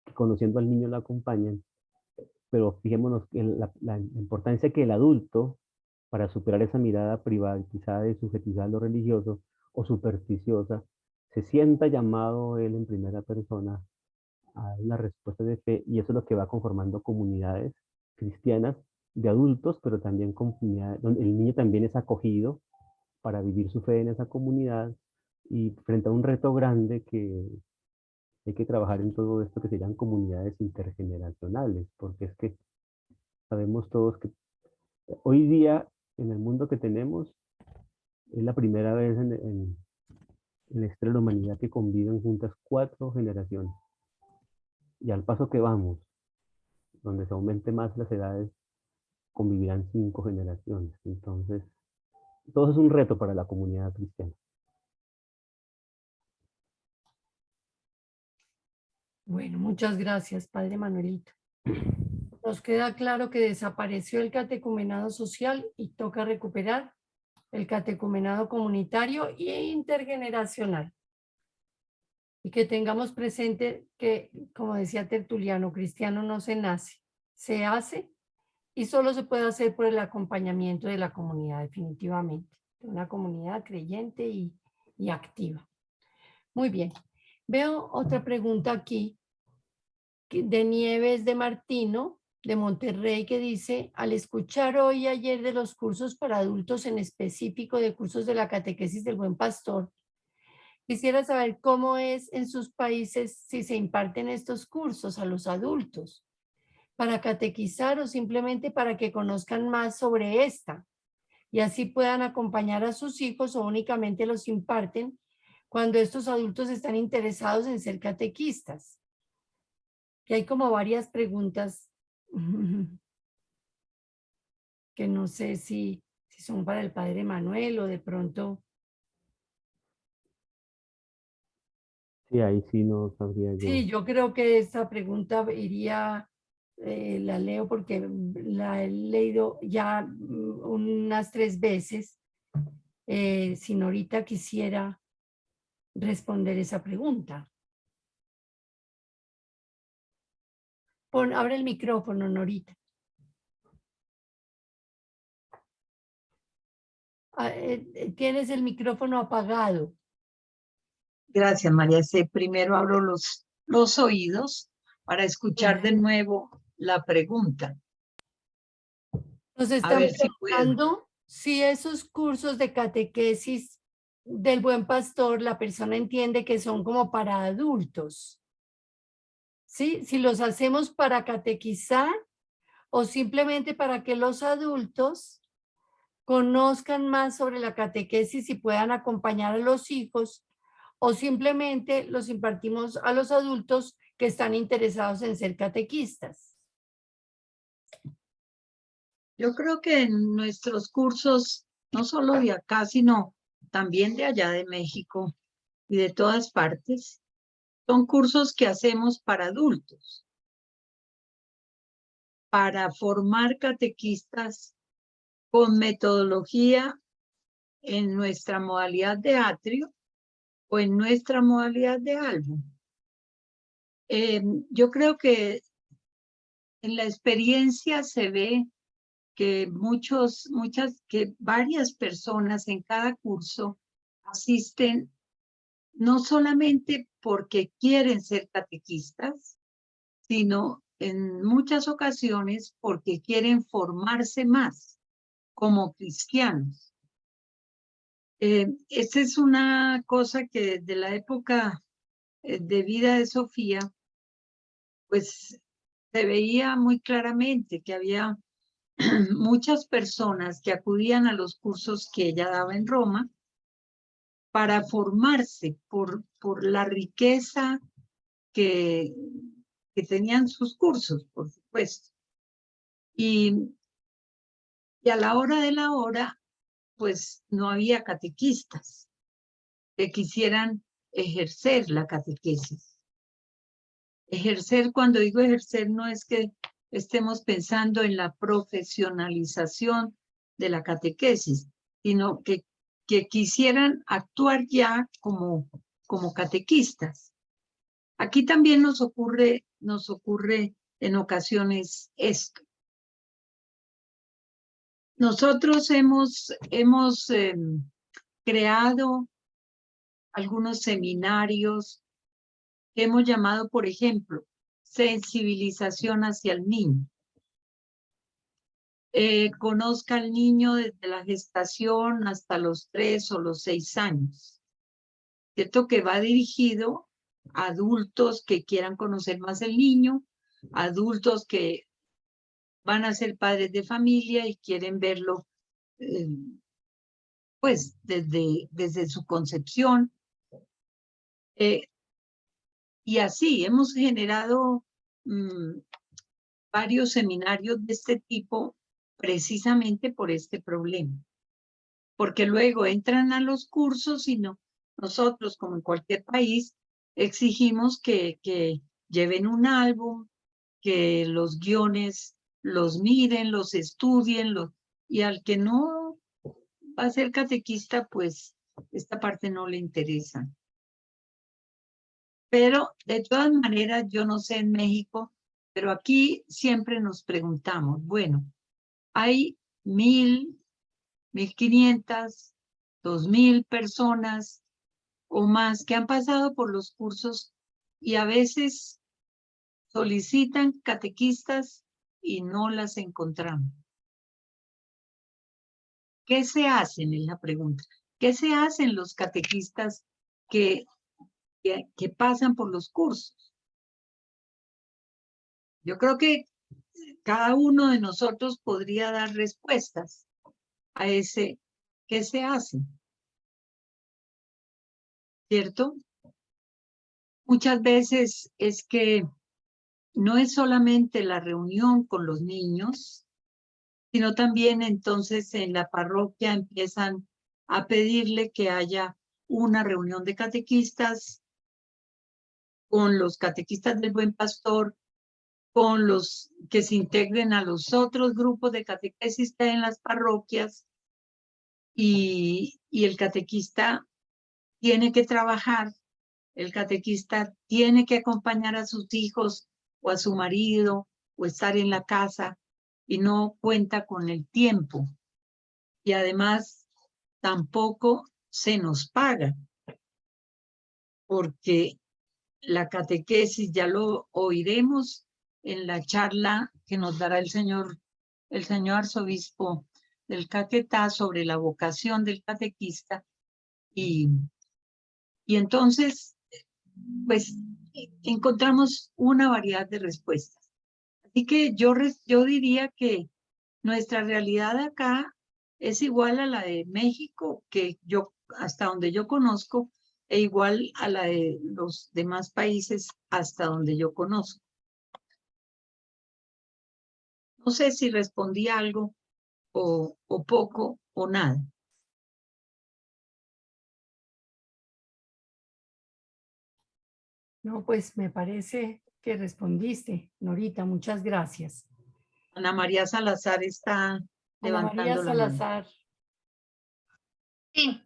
que conociendo al niño lo acompañan, pero fijémonos en la importancia que el adulto, para superar esa mirada privatizada y subjetizada a lo religioso o supersticiosa, se sienta llamado él en primera persona a una respuesta de fe, y eso es lo que va conformando comunidades cristianas de adultos, pero también comunidades donde el niño también es acogido para vivir su fe en esa comunidad, y frente a un reto grande que hay que trabajar en todo esto que serían comunidades intergeneracionales, porque es que sabemos todos que hoy día en el mundo que tenemos es la primera vez en la historia de la humanidad que conviven juntas 4 generaciones. Y al paso que vamos, donde se aumente más las edades, convivirán 5 generaciones. Entonces, todo es un reto para la comunidad cristiana. Bueno, muchas gracias, Padre Manuelito. Nos queda claro que desapareció el catecumenado social y toca recuperar el catecumenado comunitario e intergeneracional. Y que tengamos presente que, como decía Tertuliano, cristiano no se nace, se hace, y solo se puede hacer por el acompañamiento de la comunidad, definitivamente, de una comunidad creyente y activa. Muy bien. Veo otra pregunta aquí de Nieves de Martino, de Monterrey, que dice: al escuchar hoy y ayer de los cursos para adultos, en específico de cursos de la catequesis del Buen Pastor, quisiera saber cómo es en sus países, si se imparten estos cursos a los adultos para catequizar o simplemente para que conozcan más sobre esta y así puedan acompañar a sus hijos, o únicamente los imparten cuando estos adultos están interesados en ser catequistas. Que hay como varias preguntas que no sé si son para el Padre Manuel o de pronto. Sí, ahí sí no sabría yo. Sí, yo creo que esta pregunta iría, la leo porque la he leído ya unas 3 veces. Si Norita quisiera responder esa pregunta. Abre el micrófono, Norita. Tienes el micrófono apagado. Gracias, María C. Primero abro los oídos para escuchar de nuevo la pregunta. Nos A están ver si puedo. preguntando si esos cursos de catequesis del Buen Pastor, la persona entiende que son como para adultos. ¿Sí? Si los hacemos para catequizar o simplemente para que los adultos conozcan más sobre la catequesis y puedan acompañar a los hijos, o simplemente los impartimos a los adultos que están interesados en ser catequistas. Yo creo que en nuestros cursos, no solo de acá, sino también de allá de México y de todas partes, son cursos que hacemos para adultos, para formar catequistas con metodología en nuestra modalidad de atrio o en nuestra modalidad de álbum. Yo creo que en la experiencia se ve que varias personas en cada curso asisten no solamente porque quieren ser catequistas, sino en muchas ocasiones porque quieren formarse más como cristianos. Esta es una cosa que desde la época de vida de Sofía, pues se veía muy claramente que había muchas personas que acudían a los cursos que ella daba en Roma para formarse por la riqueza que tenían sus cursos, por supuesto. Y a la hora de la hora, pues no había catequistas que quisieran ejercer la catequesis. Ejercer, cuando digo ejercer, no es que estemos pensando en la profesionalización de la catequesis, sino que quisieran actuar ya como catequistas. Aquí también nos ocurre en ocasiones esto. Nosotros hemos creado algunos seminarios que hemos llamado, por ejemplo, sensibilización hacia el niño. Conozca al niño desde la gestación hasta los 3 o los 6 años. ¿Cierto? Que va dirigido a adultos que quieran conocer más el niño, adultos que van a ser padres de familia y quieren verlo pues desde su concepción. Y así hemos generado varios seminarios de este tipo precisamente por este problema. Porque luego entran a los cursos y nosotros, como en cualquier país, exigimos que lleven un álbum, que los guiones los miren, los estudien, y al que no va a ser catequista, pues esta parte no le interesa. Pero de todas maneras, yo no sé en México, pero aquí siempre nos preguntamos, bueno, hay 1,000, 1,500, 2,000 personas o más que han pasado por los cursos y a veces solicitan catequistas y no las encontramos. ¿Qué se hacen? Es la pregunta. ¿Qué se hacen los catequistas que pasan por los cursos? Yo creo que cada uno de nosotros podría dar respuestas a ese ¿qué se hace? ¿Cierto? Muchas veces es que no es solamente la reunión con los niños, sino también entonces en la parroquia empiezan a pedirle que haya una reunión de catequistas con los catequistas del Buen Pastor, con los que se integren a los otros grupos de catequesis en las parroquias, y el catequista tiene que trabajar, el catequista tiene que acompañar a sus hijos o a su marido o estar en la casa y no cuenta con el tiempo. Y además tampoco se nos paga, porque la catequesis, ya lo oiremos en la charla que nos dará el señor arzobispo del Caquetá sobre la vocación del catequista, y entonces pues encontramos una variedad de respuestas. Así que yo diría que nuestra realidad acá es igual a la de México, que yo, hasta donde yo conozco, e igual a la de los demás países hasta donde yo conozco. No sé si respondí algo o poco o nada. No, pues me parece que respondiste, Norita, muchas gracias. Ana María Salazar está Ana María levantando la mano. Salazar. Sí,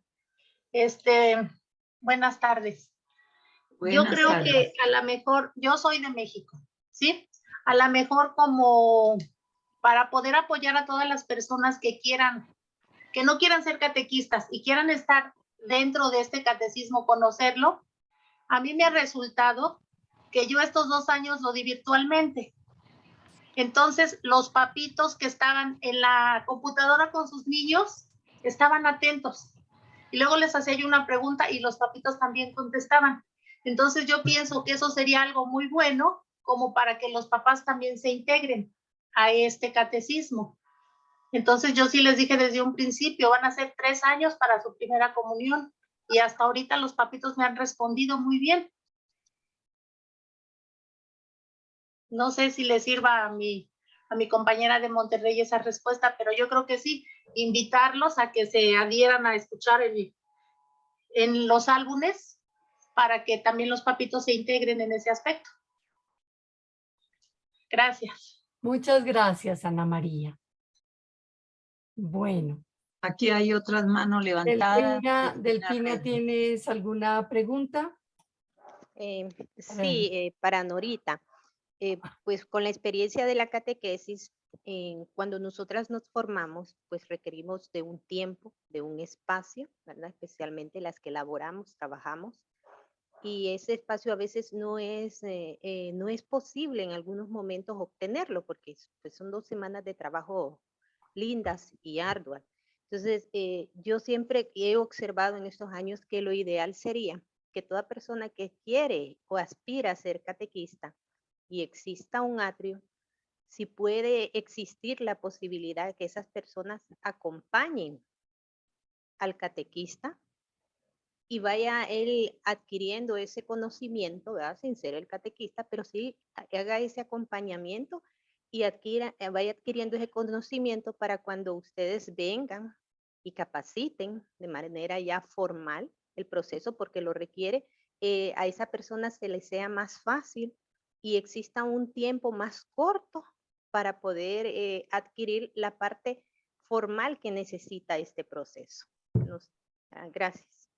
buenas tardes. Yo Buenas creo tardes. que a lo mejor, yo soy de México, ¿sí? A lo mejor como para poder apoyar a todas las personas que no quieran ser catequistas y quieran estar dentro de este catecismo, conocerlo, a mí me ha resultado que yo estos 2 años lo di virtualmente. Entonces, los papitos que estaban en la computadora con sus niños estaban atentos. Y luego les hacía yo una pregunta y los papitos también contestaban. Entonces, yo pienso que eso sería algo muy bueno como para que los papás también se integren a este catecismo. Entonces, yo sí les dije desde un principio, van a ser 3 años para su primera comunión. Y hasta ahorita los papitos me han respondido muy bien. No sé si le sirva a mi compañera de Monterrey esa respuesta, pero yo creo que sí, invitarlos a que se adhieran a escuchar en los álbumes para que también los papitos se integren en ese aspecto. Gracias. Muchas gracias, Ana María. Bueno, Aquí hay otras manos levantadas. Delfina, ¿tienes alguna pregunta? Sí, para Norita. Pues con la experiencia de la catequesis, cuando nosotras nos formamos, pues requerimos de un tiempo, de un espacio, ¿verdad? Especialmente las que laboramos, trabajamos. Y ese espacio a veces no es posible en algunos momentos obtenerlo, porque pues, son 2 semanas de trabajo lindas y arduas. Entonces, yo siempre he observado en estos años que lo ideal sería que toda persona que quiere o aspira a ser catequista y exista un atrio, si puede existir la posibilidad de que esas personas acompañen al catequista y vaya él adquiriendo ese conocimiento, ¿verdad? Sin ser el catequista, pero sí haga ese acompañamiento y vaya adquiriendo ese conocimiento para cuando ustedes vengan y capaciten de manera ya formal el proceso, porque lo requiere, a esa persona se le sea más fácil y exista un tiempo más corto para poder adquirir la parte formal que necesita este proceso. Gracias.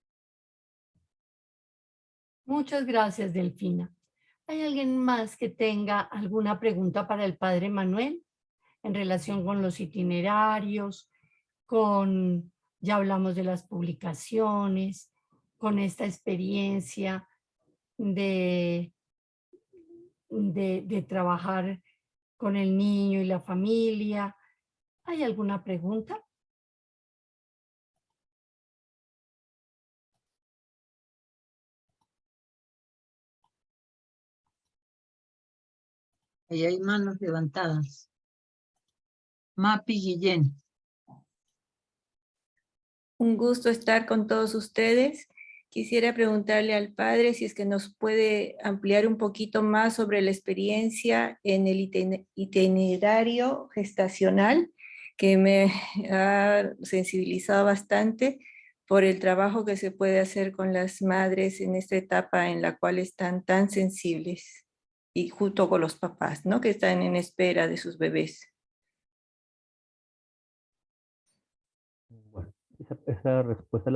Muchas gracias, Delfina. ¿Hay alguien más que tenga alguna pregunta para el padre Manuel en relación con los itinerarios, ya hablamos de las publicaciones, con esta experiencia de trabajar con el niño y la familia? ¿Hay alguna pregunta? Ahí hay manos levantadas. Mapi Guillén. Un gusto estar con todos ustedes. Quisiera preguntarle al padre si es que nos puede ampliar un poquito más sobre la experiencia en el itinerario gestacional, que me ha sensibilizado bastante por el trabajo que se puede hacer con las madres en esta etapa en la cual están tan sensibles, y junto con los papás, ¿no? Que están en espera de sus bebés. Bueno, esa respuesta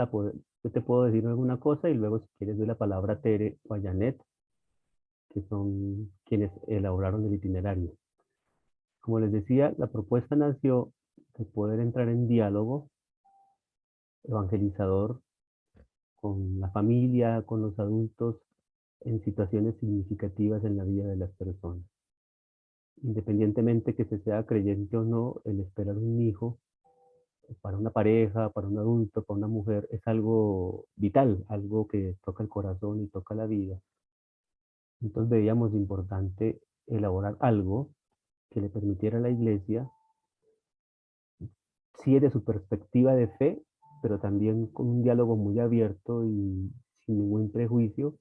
yo te puedo decir alguna cosa y luego si quieres doy la palabra a Tere o a Janet, que son quienes elaboraron el itinerario. Como les decía, la propuesta nació de poder entrar en diálogo evangelizador con la familia, con los adultos, en situaciones significativas en la vida de las personas. Independientemente que se sea creyente o no, el esperar un hijo para una pareja, para un adulto, para una mujer, es algo vital, algo que toca el corazón y toca la vida. Entonces veíamos importante elaborar algo que le permitiera a la Iglesia, sí de su perspectiva de fe, pero también con un diálogo muy abierto y sin ningún prejuicio,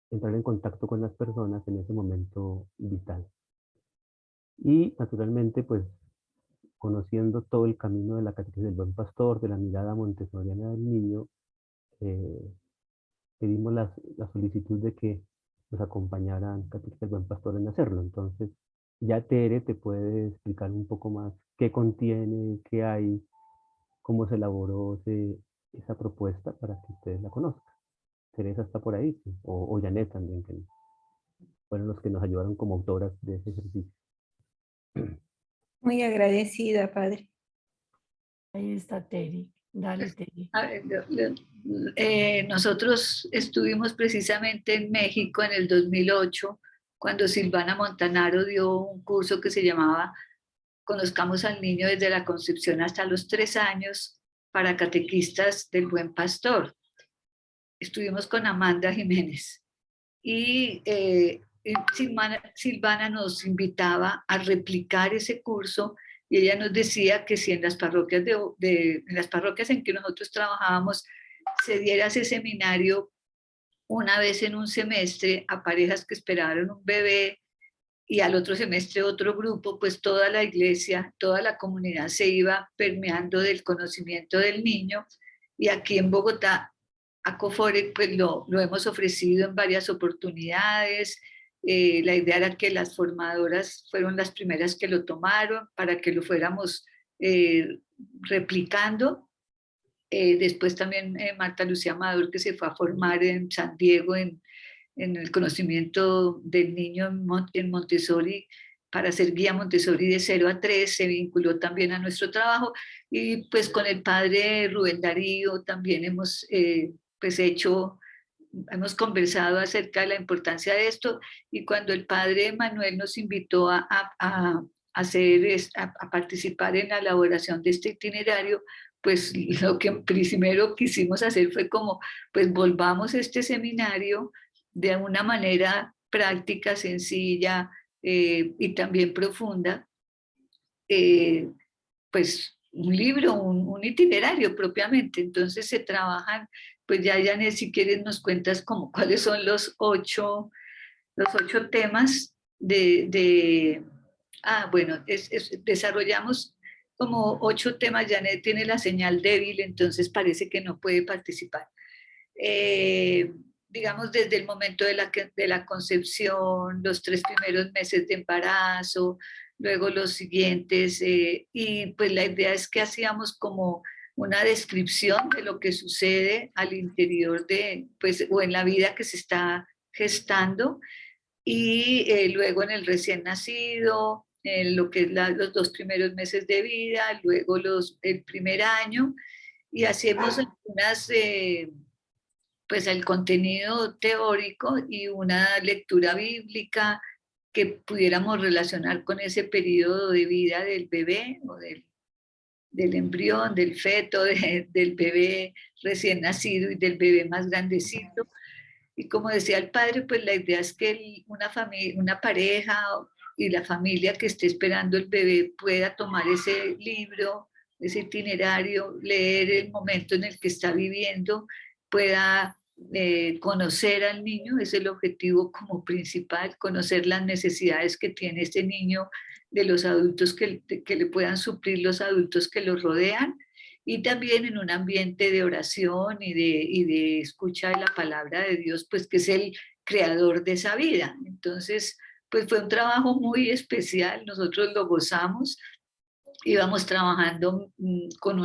entrar en contacto con las personas en ese momento vital. Y naturalmente, pues, conociendo todo el camino de la catequesis del buen pastor, de la mirada montessoriana del niño, pedimos la solicitud de que nos acompañaran catequistas del buen pastor en hacerlo. Entonces, ya Tere te puede explicar un poco más qué contiene, qué hay, cómo se elaboró esa propuesta para que ustedes la conozcan. Teresa está por ahí, sí, o Janet también, que fueron los que nos ayudaron como autoras de ese ejercicio. Muy agradecida, padre. Ahí está Tere. Dale, Tere. A ver, nosotros estuvimos precisamente en México en el 2008, cuando Silvana Montanaro dio un curso que se llamaba Conozcamos al niño desde la concepción hasta los 3 años para catequistas del Buen Pastor. Estuvimos con Amanda Jiménez y Silvana nos invitaba a replicar ese curso y ella nos decía que si en las parroquias, en las parroquias en que nosotros trabajábamos se diera ese seminario una vez en un semestre a parejas que esperaron un bebé y al otro semestre otro grupo, pues toda la iglesia, toda la comunidad se iba permeando del conocimiento del niño. Y aquí en Bogotá Acofore, pues lo hemos ofrecido en varias oportunidades. La idea era que las formadoras fueron las primeras que lo tomaron para que lo fuéramos replicando. Después también Marta Lucía Amador, que se fue a formar en San Diego en el conocimiento del niño en Montessori, para ser guía Montessori de 0 a 3, se vinculó también a nuestro trabajo, y pues con el padre Rubén Darío también hemos hemos conversado acerca de la importancia de esto, y cuando el padre Manuel nos invitó a participar en la elaboración de este itinerario, pues lo que primero quisimos hacer fue como, pues volvamos este seminario de una manera práctica, sencilla y también profunda, pues un libro, un itinerario propiamente. Entonces se trabajan, pues ya Janet, si quieres nos cuentas como cuáles son los ocho temas bueno, desarrollamos como 8 temas. Janet tiene la señal débil, entonces parece que no puede participar. Digamos, desde el momento de la concepción, los 3 primeros meses de embarazo, luego los siguientes, y pues la idea es que hacíamos como una descripción de lo que sucede al interior pues, o en la vida que se está gestando, y luego en el recién nacido, lo que es los 2 primeros meses de vida, luego el primer año, y hacemos algunas, pues el contenido teórico y una lectura bíblica que pudiéramos relacionar con ese periodo de vida del bebé o del embrión, del feto, del bebé recién nacido y del bebé más grandecito. Y como decía el padre, pues la idea es que una pareja y la familia que esté esperando el bebé pueda tomar ese libro, ese itinerario, leer el momento en el que está viviendo, pueda conocer al niño. Es el objetivo como principal, conocer las necesidades que tiene este niño de los adultos que le puedan suplir los adultos que lo rodean, y también en un ambiente de oración y de escucha de la palabra de Dios, pues que es el creador de esa vida. Entonces, pues fue un trabajo muy especial, nosotros lo gozamos. Íbamos trabajando con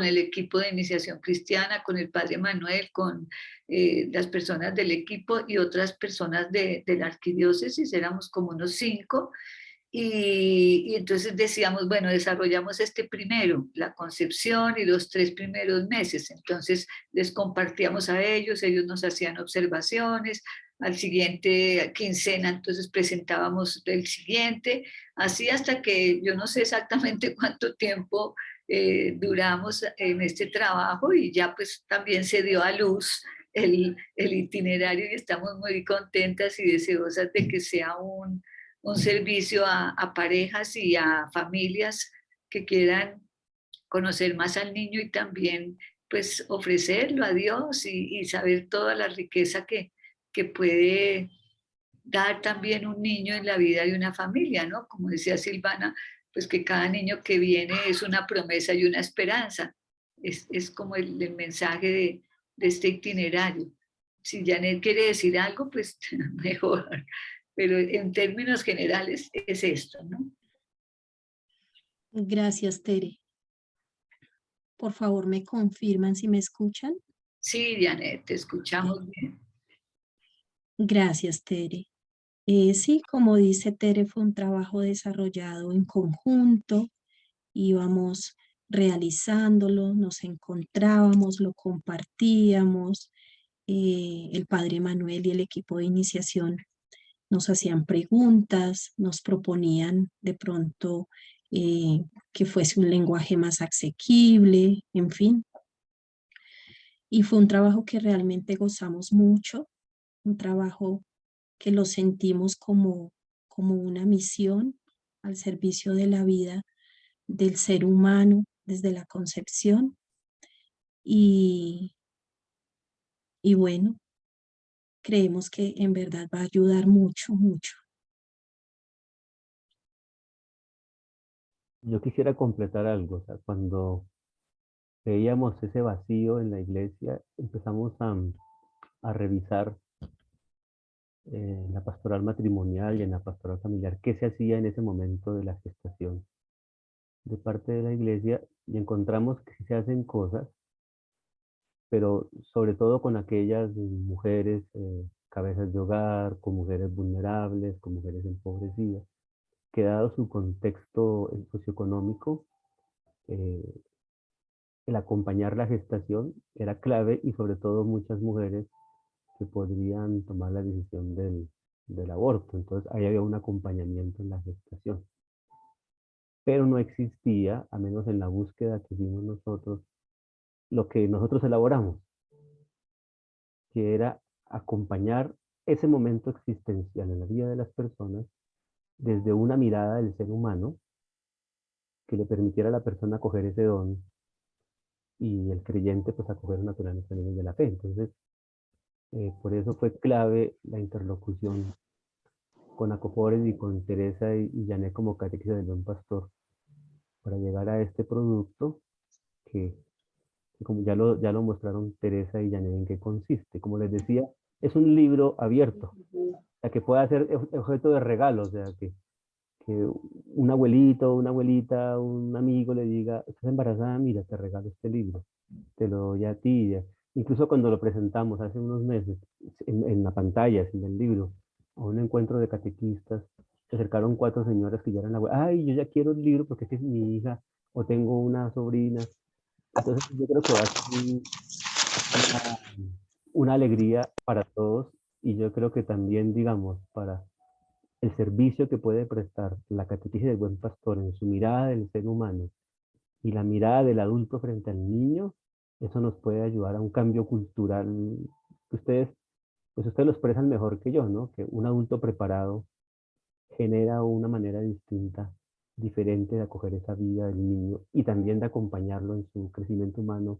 el equipo de iniciación cristiana, con el padre Manuel, con las personas del equipo y otras personas de la arquidiócesis, éramos como unos 5. Y entonces decíamos, bueno, desarrollamos este primero, la concepción y los 3 primeros meses. Entonces les compartíamos a ellos nos hacían observaciones. Al siguiente quincena, entonces presentábamos el siguiente, así hasta que yo no sé exactamente cuánto tiempo duramos en este trabajo, y ya pues también se dio a luz el itinerario, y estamos muy contentas y deseosas de que sea un servicio a parejas y a familias que quieran conocer más al niño, y también pues ofrecerlo a Dios y saber toda la riqueza que puede dar también un niño en la vida de una familia, ¿no? Como decía Silvana, pues que cada niño que viene es una promesa y una esperanza. Es como el mensaje de este itinerario. Si Janet quiere decir algo, pues mejor. Pero en términos generales es esto, ¿no? Gracias, Tere. Por favor, ¿me confirman si me escuchan? Sí, Janet, te escuchamos bien. Gracias, Tere. Sí, como dice Tere, fue un trabajo desarrollado en conjunto, íbamos realizándolo, nos encontrábamos, lo compartíamos. El padre Manuel y el equipo de iniciación nos hacían preguntas, nos proponían de pronto que fuese un lenguaje más asequible, en fin. Y fue un trabajo que realmente gozamos mucho, un trabajo que lo sentimos como una misión al servicio de la vida del ser humano desde la concepción. Y bueno, creemos que en verdad va a ayudar mucho, mucho. Yo quisiera completar algo. O sea, cuando veíamos ese vacío en la iglesia, empezamos a revisar en la pastoral matrimonial y en la pastoral familiar qué se hacía en ese momento de la gestación de parte de la iglesia, y encontramos que sí se hacen cosas, pero sobre todo con aquellas mujeres cabezas de hogar, con mujeres vulnerables, con mujeres empobrecidas, que dado su contexto socioeconómico, el acompañar la gestación era clave, y sobre todo muchas mujeres que podrían tomar la decisión del aborto. Entonces ahí había un acompañamiento en la gestación. Pero no existía, a menos en la búsqueda que hicimos nosotros, lo que nosotros elaboramos, que era acompañar ese momento existencial en la vida de las personas desde una mirada del ser humano que le permitiera a la persona acoger ese don, y el creyente pues acoger naturalmente también de la fe. Entonces, por eso fue clave la interlocución con Acofores y con Teresa y Janet como catequista del Buen Pastor para llegar a este producto que como ya lo mostraron Teresa y Janet en qué consiste. Como les decía, es un libro abierto, o sea, que puede ser objeto de regalo, o sea, que un abuelito, una abuelita, un amigo le diga, estás embarazada, mira, te regalo este libro, te lo doy a ti. Incluso cuando lo presentamos hace unos meses, en la pantalla, en el libro, a un encuentro de catequistas, se acercaron 4 señoras que ya eran abuelas. Ay, yo ya quiero el libro porque es mi hija, o tengo una sobrina. Entonces yo creo que va a ser una alegría para todos, y yo creo que también, digamos, para el servicio que puede prestar la catequesis del Buen Pastor en su mirada del ser humano y la mirada del adulto frente al niño, eso nos puede ayudar a un cambio cultural que ustedes lo expresan mejor que yo, ¿no? Que un adulto preparado genera una manera distinta, diferente de acoger esa vida del niño y también de acompañarlo en su crecimiento humano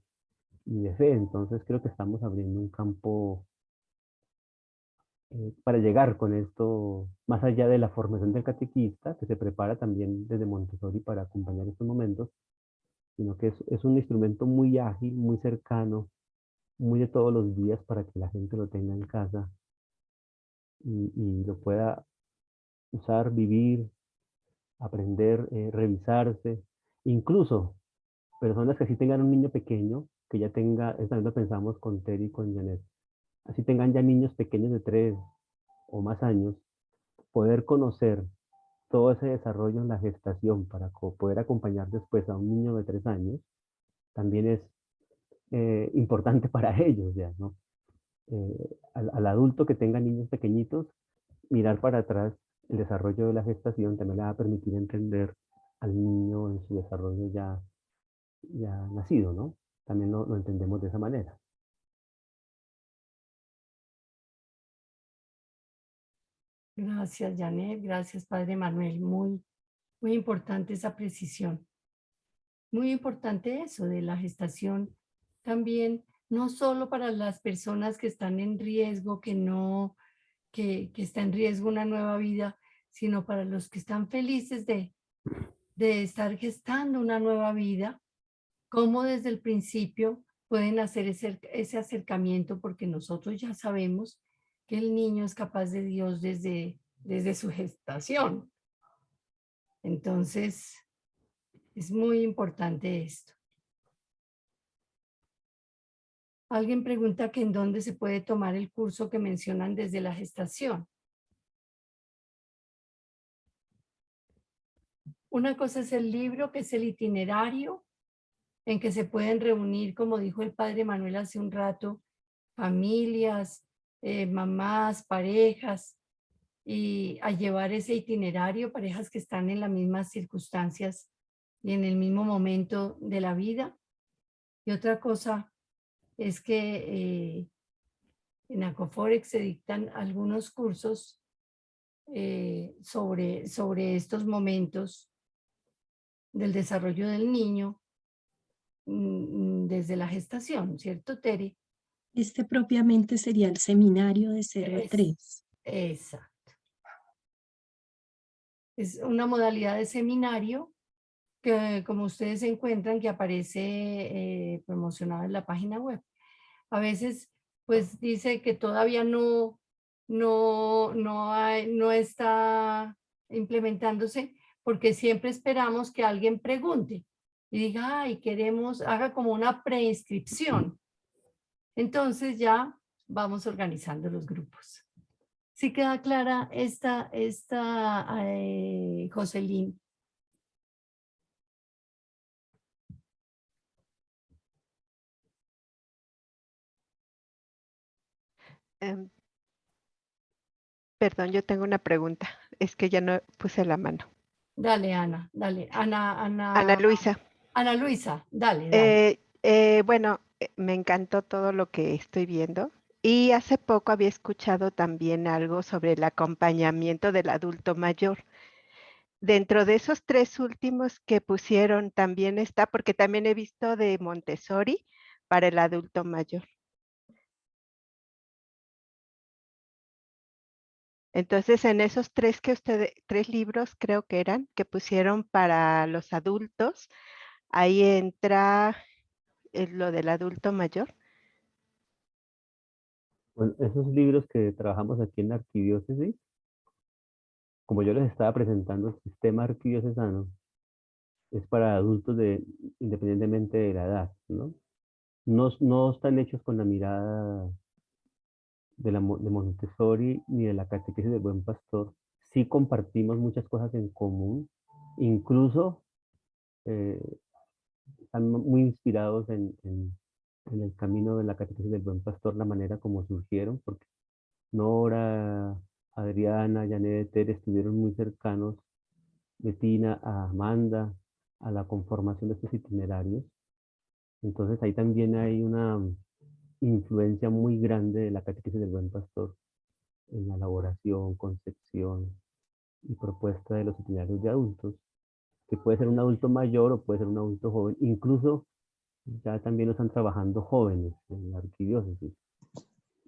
y de fe. Entonces creo que estamos abriendo un campo para llegar con esto, más allá de la formación del catequista, que se prepara también desde Montessori para acompañar estos momentos, sino que es un instrumento muy ágil, muy cercano, muy de todos los días para que la gente lo tenga en casa y lo pueda usar, vivir, aprender, revisarse. Incluso personas que así tengan un niño pequeño, que ya tenga, eso también lo pensamos con Terry y con Janet, así tengan ya niños pequeños de 3 o más años, poder conocer todo ese desarrollo en la gestación para poder acompañar después a un niño de 3 años, también es importante para ellos ya, ¿no? Al adulto que tenga niños pequeñitos, mirar para atrás el desarrollo de la gestación también le va a permitir entender al niño en su desarrollo ya nacido, ¿no? También lo entendemos de esa manera. Gracias, Janet. Gracias, Padre Manuel. Muy, muy importante esa precisión. Muy importante eso de la gestación también, no solo para las personas que están en riesgo, que está en riesgo una nueva vida, sino para los que están felices de estar gestando una nueva vida, cómo desde el principio pueden hacer ese acercamiento, porque nosotros ya sabemos que el niño es capaz de Dios desde su gestación. Entonces, es muy importante esto. Alguien pregunta que en dónde se puede tomar el curso que mencionan desde la gestación. Una cosa es el libro, que es el itinerario, en que se pueden reunir, como dijo el padre Manuel hace un rato, familias, mamás, parejas, y a llevar ese itinerario, parejas que están en las mismas circunstancias y en el mismo momento de la vida. Y otra cosa es que en Acoforex se dictan algunos cursos sobre estos momentos del desarrollo del niño desde la gestación, ¿cierto, Tere? Este propiamente sería el seminario de 0 a 3. Exacto. Es una modalidad de seminario que como ustedes encuentran que aparece promocionado en la página web. A veces pues dice que todavía no está implementándose porque siempre esperamos que alguien pregunte y diga, ay, queremos, haga como una preinscripción. Entonces ya vamos organizando los grupos. ¿Sí queda clara esta Jocelyn? Perdón, yo tengo una pregunta. Es que ya no puse la mano. Dale, Ana, dale. Ana Luisa. Ana Luisa, dale. Bueno, me encantó todo lo que estoy viendo. Y hace poco había escuchado también algo sobre el acompañamiento del adulto mayor. Dentro de esos 3 últimos que pusieron también está, porque también he visto de Montessori para el adulto mayor. Entonces, en esos 3 3 libros creo que eran, que pusieron para los adultos, ahí entra lo del adulto mayor. Bueno, esos libros que trabajamos aquí en la arquidiócesis, como yo les estaba presentando, el sistema arquidiocesano es para adultos independientemente de la edad, ¿no? No están hechos con la mirada de Montessori ni de la catequesis del Buen Pastor. Sí compartimos muchas cosas en común, incluso eh, están muy inspirados en el camino de la catequesis del Buen Pastor, la manera como surgieron, porque Nora, Adriana, Janet, Tere estuvieron muy cercanos, Bettina, a Amanda, a la conformación de estos itinerarios. Entonces ahí también hay una influencia muy grande de la catequesis del Buen Pastor en la elaboración, concepción y propuesta de los itinerarios de adultos, que puede ser un adulto mayor o puede ser un adulto joven, incluso ya también lo están trabajando jóvenes en la arquidiócesis.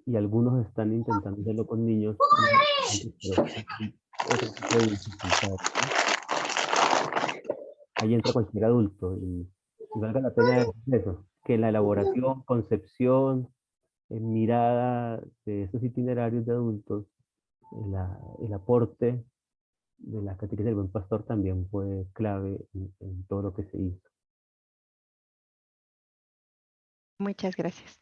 Y algunos están intentando hacerlo con niños. Pero otro tipo de dificultad, ¿no? Ahí entra cualquier adulto y valga la pena decir eso, que la elaboración, concepción, mirada de estos itinerarios de adultos, el aporte de la catequesis del Buen Pastor también fue clave en todo lo que se hizo. Muchas gracias.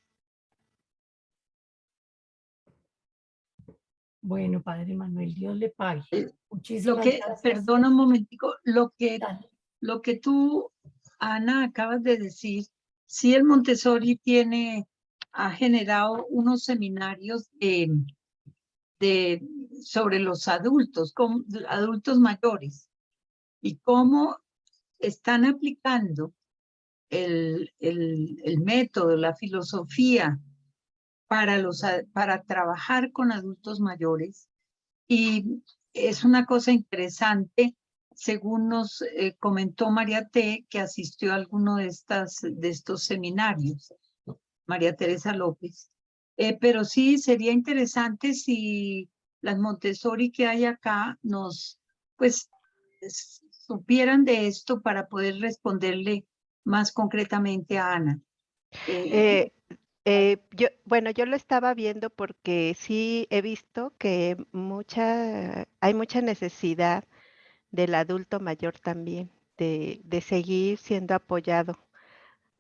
Bueno, Padre Manuel, Dios le pague. Muchísimas gracias. Perdona un momentico, lo Dale. que tú, Ana, acabas de decir, sí, el Montessori ha generado unos seminarios sobre los adultos, adultos mayores, y cómo están aplicando el método, la filosofía para trabajar con adultos mayores. Y es una cosa interesante, según nos comentó María T., que asistió a alguno de estos seminarios, María Teresa López. Pero sí, sería interesante si las Montessori que hay acá pues, supieran de esto para poder responderle más concretamente a Ana. Yo lo estaba viendo porque sí he visto que hay mucha necesidad del adulto mayor también, de seguir siendo apoyado.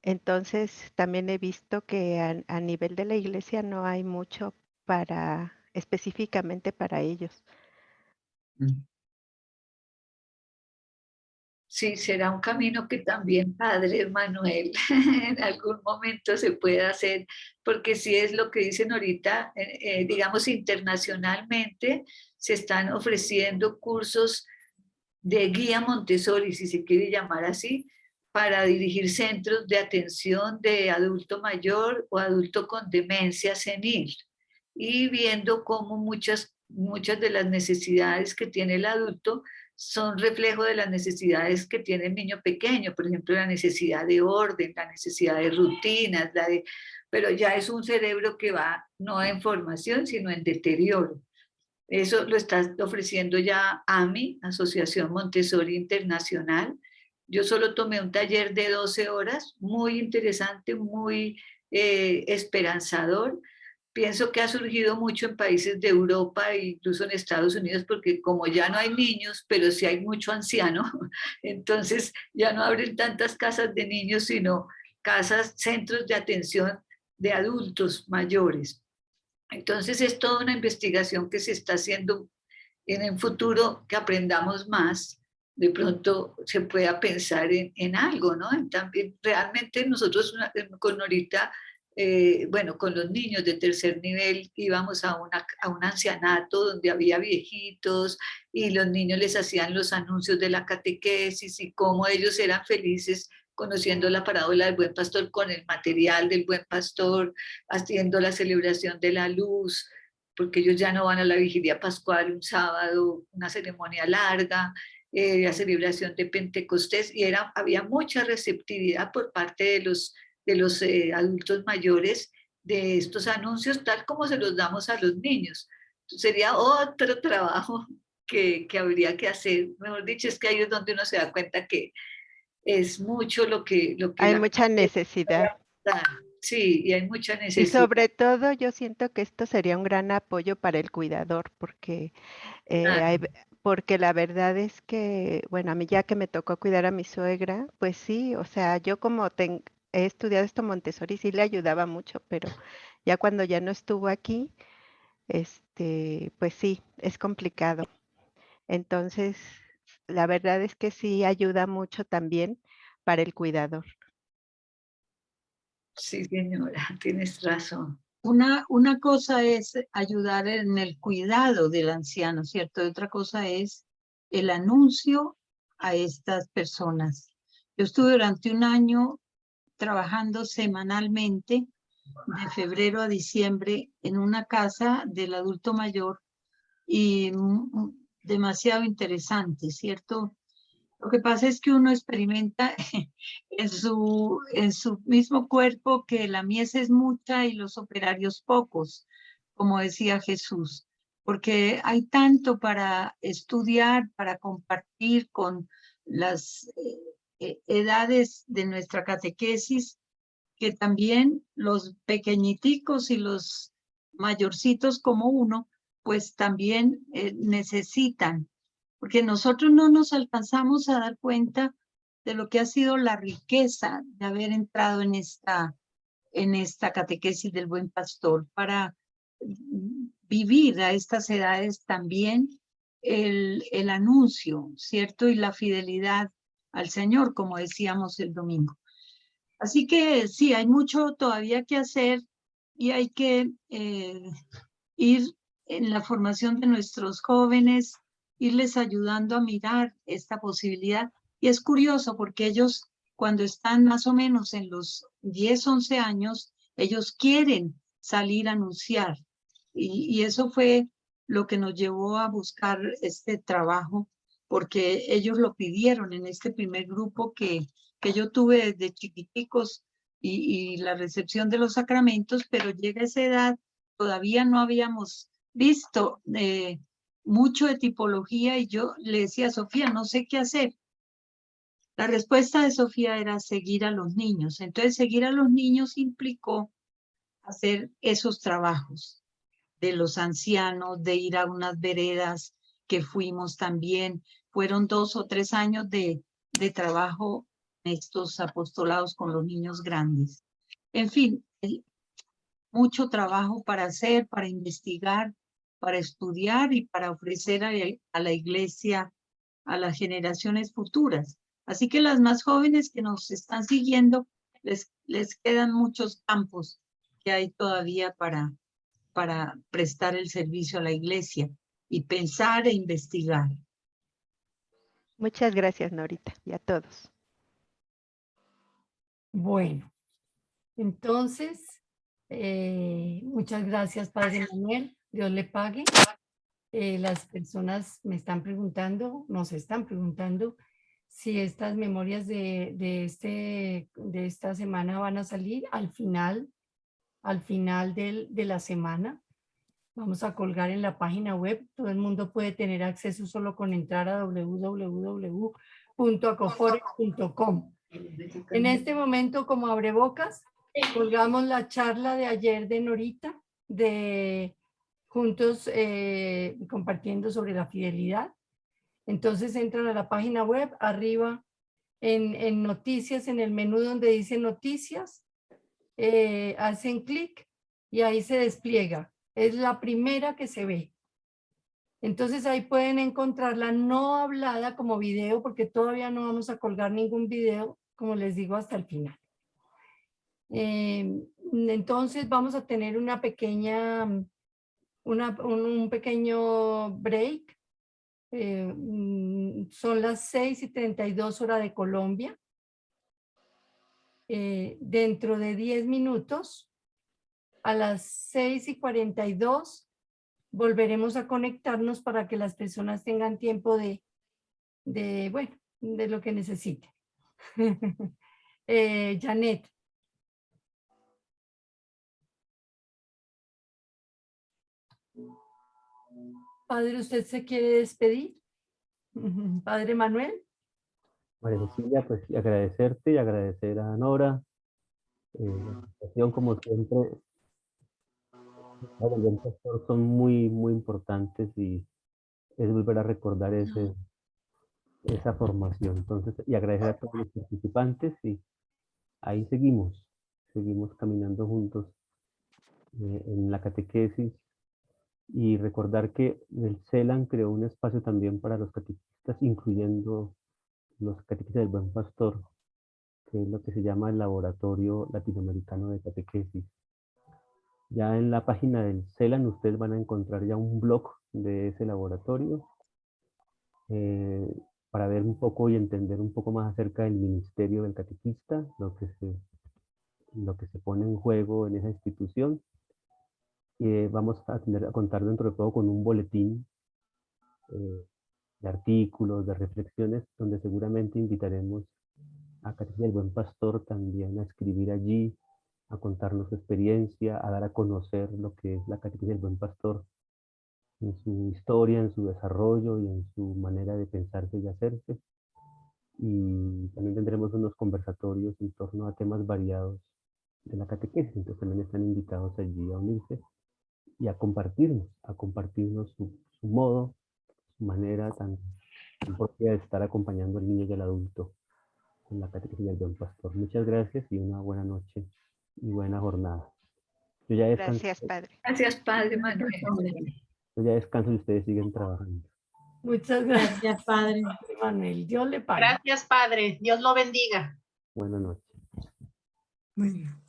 Entonces, también he visto que a nivel de la iglesia no hay mucho específicamente para ellos. Sí, será un camino que también, Padre Manuel, en algún momento se pueda hacer, porque si es lo que dicen ahorita, digamos internacionalmente, se están ofreciendo cursos de guía Montessori, si se quiere llamar así, para dirigir centros de atención de adulto mayor o adulto con demencia senil, y viendo cómo muchas de las necesidades que tiene el adulto son reflejo de las necesidades que tiene el niño pequeño, por ejemplo, la necesidad de orden, la necesidad de rutinas, pero ya es un cerebro que va no en formación, sino en deterioro. Eso lo está ofreciendo ya AMI, Asociación Montessori Internacional, Yo solo tomé un taller de 12 horas, muy interesante, muy esperanzador. Pienso que ha surgido mucho en países de Europa e incluso en Estados Unidos, porque como ya no hay niños, pero sí hay mucho anciano, entonces ya no abren tantas casas de niños, sino casas, centros de atención de adultos mayores. Entonces es toda una investigación que se está haciendo en el futuro, que aprendamos más. De pronto se pueda pensar en algo, ¿no? También realmente nosotros con Norita, bueno, con los niños de tercer nivel íbamos a un ancianato donde había viejitos y los niños les hacían los anuncios de la catequesis y cómo ellos eran felices conociendo la parábola del buen pastor con el material del buen pastor, haciendo la celebración de la luz, porque ellos ya no van a la vigilia pascual un sábado, una ceremonia larga, la celebración de Pentecostés, y había mucha receptividad por parte de los adultos mayores de estos anuncios, tal como se los damos a los niños. Sería otro trabajo que habría que hacer. Mejor dicho, es que ahí es donde uno se da cuenta que es mucho lo que Hay mucha necesidad. Sí, y hay mucha Y necesidad. sobre todo yo siento que esto sería un gran apoyo para el cuidador, porque, porque la verdad es que, bueno, a mí ya que me tocó cuidar a mi suegra, pues sí, o sea, yo como he estudiado esto Montessori, sí le ayudaba mucho, pero ya cuando ya no estuvo aquí, pues sí, es complicado. Entonces, la verdad es que sí ayuda mucho también para el cuidador. Sí, señora, tienes razón. Una cosa es ayudar en el cuidado del anciano, ¿cierto? Y otra cosa es el anuncio a estas personas. Yo estuve durante un año trabajando semanalmente, de febrero a diciembre, en una casa del adulto mayor y demasiado interesante, ¿cierto? Lo que pasa es que uno experimenta en su mismo cuerpo que la mies es mucha y los operarios pocos, como decía Jesús, porque hay tanto para estudiar, para compartir con las edades de nuestra catequesis, que también los pequeñiticos y los mayorcitos como uno, pues también necesitan, porque nosotros no nos alcanzamos a dar cuenta de lo que ha sido la riqueza de haber entrado en esta catequesis del buen pastor para vivir a estas edades también el anuncio, ¿cierto? Y la fidelidad al Señor, como decíamos el domingo. Así que sí, hay mucho todavía que hacer y hay que ir en la formación de nuestros jóvenes, irles ayudando a mirar esta posibilidad. Y es curioso porque ellos, cuando están más o menos en los 10, 11 años, ellos quieren salir a anunciar. Y eso fue lo que nos llevó a buscar este trabajo, porque ellos lo pidieron en este primer grupo que yo tuve desde chiquiticos y la recepción de los sacramentos, pero llega esa edad, todavía no habíamos visto mucho de tipología y yo le decía a Sofía, no sé qué hacer. La respuesta de Sofía era seguir a los niños. Entonces, seguir a los niños implicó hacer esos trabajos de los ancianos, de ir a unas veredas que fuimos también. Fueron 2 o 3 años de trabajo en estos apostolados con los niños grandes. En fin, mucho trabajo para hacer, para investigar, para estudiar y para ofrecer a la iglesia, a las generaciones futuras. Así que las más jóvenes que nos están siguiendo, les quedan muchos campos que hay todavía para prestar el servicio a la iglesia y pensar e investigar. Muchas gracias, Norita, y a todos. Bueno, entonces, muchas gracias, Padre Manuel. Dios le pague. Las personas me están preguntando, nos están preguntando si estas memorias de esta semana van a salir al final de la semana. Vamos a colgar en la página web. Todo el mundo puede tener acceso solo con entrar a www.norita.org www.acofore.com. En este momento, como abrebocas, colgamos la charla de ayer de Norita, de juntos compartiendo sobre la fidelidad. Entonces entran a la página web, arriba en noticias, en el menú donde dice noticias, hacen clic y ahí se despliega. Es la primera que se ve. Entonces ahí pueden encontrarla no hablada como video, porque todavía no vamos a colgar ningún video, como les digo, hasta el final. Entonces vamos a tener una pequeña, un pequeño break. Son las 6:32 hora de Colombia. Dentro de 10 minutos, a las 6:42, volveremos a conectarnos para que las personas tengan tiempo de lo que necesiten. Janet. Padre, ¿usted se quiere despedir? Padre Manuel. María Cecilia, pues y agradecerte y agradecer a Nora. La invitación, como siempre, el buen pastor son muy, muy importantes y es volver a recordar esa formación. Entonces, y agradecer a todos los participantes y ahí seguimos caminando juntos en la catequesis y recordar que el CELAN creó un espacio también para los catequistas, incluyendo los catequistas del Buen Pastor, que es lo que se llama el Laboratorio Latinoamericano de Catequesis. Ya en la página del CELAN ustedes van a encontrar ya un blog de ese laboratorio para ver un poco y entender un poco más acerca del ministerio del catequista, lo que se pone en juego en esa institución. Vamos a contar dentro de poco con un boletín de artículos, de reflexiones, donde seguramente invitaremos a Catequesis del Buen Pastor también a escribir allí, a contarnos su experiencia, a dar a conocer lo que es la Catequesis del Buen Pastor en su historia, en su desarrollo y en su manera de pensarse y hacerse. Y también tendremos unos conversatorios en torno a temas variados de la catequesis, entonces también están invitados allí a unirse y a compartirnos su modo, su manera tan propia de estar acompañando al niño y al adulto en la catequesis del Buen Pastor. Muchas gracias y una buena noche y buena jornada. Yo ya descanso. Gracias, Padre. Gracias, Padre Manuel. Yo ya descanso y ustedes siguen trabajando. Muchas gracias, Padre Manuel. Dios le pague. Gracias, Padre. Dios lo bendiga. Buenas noches. Bueno.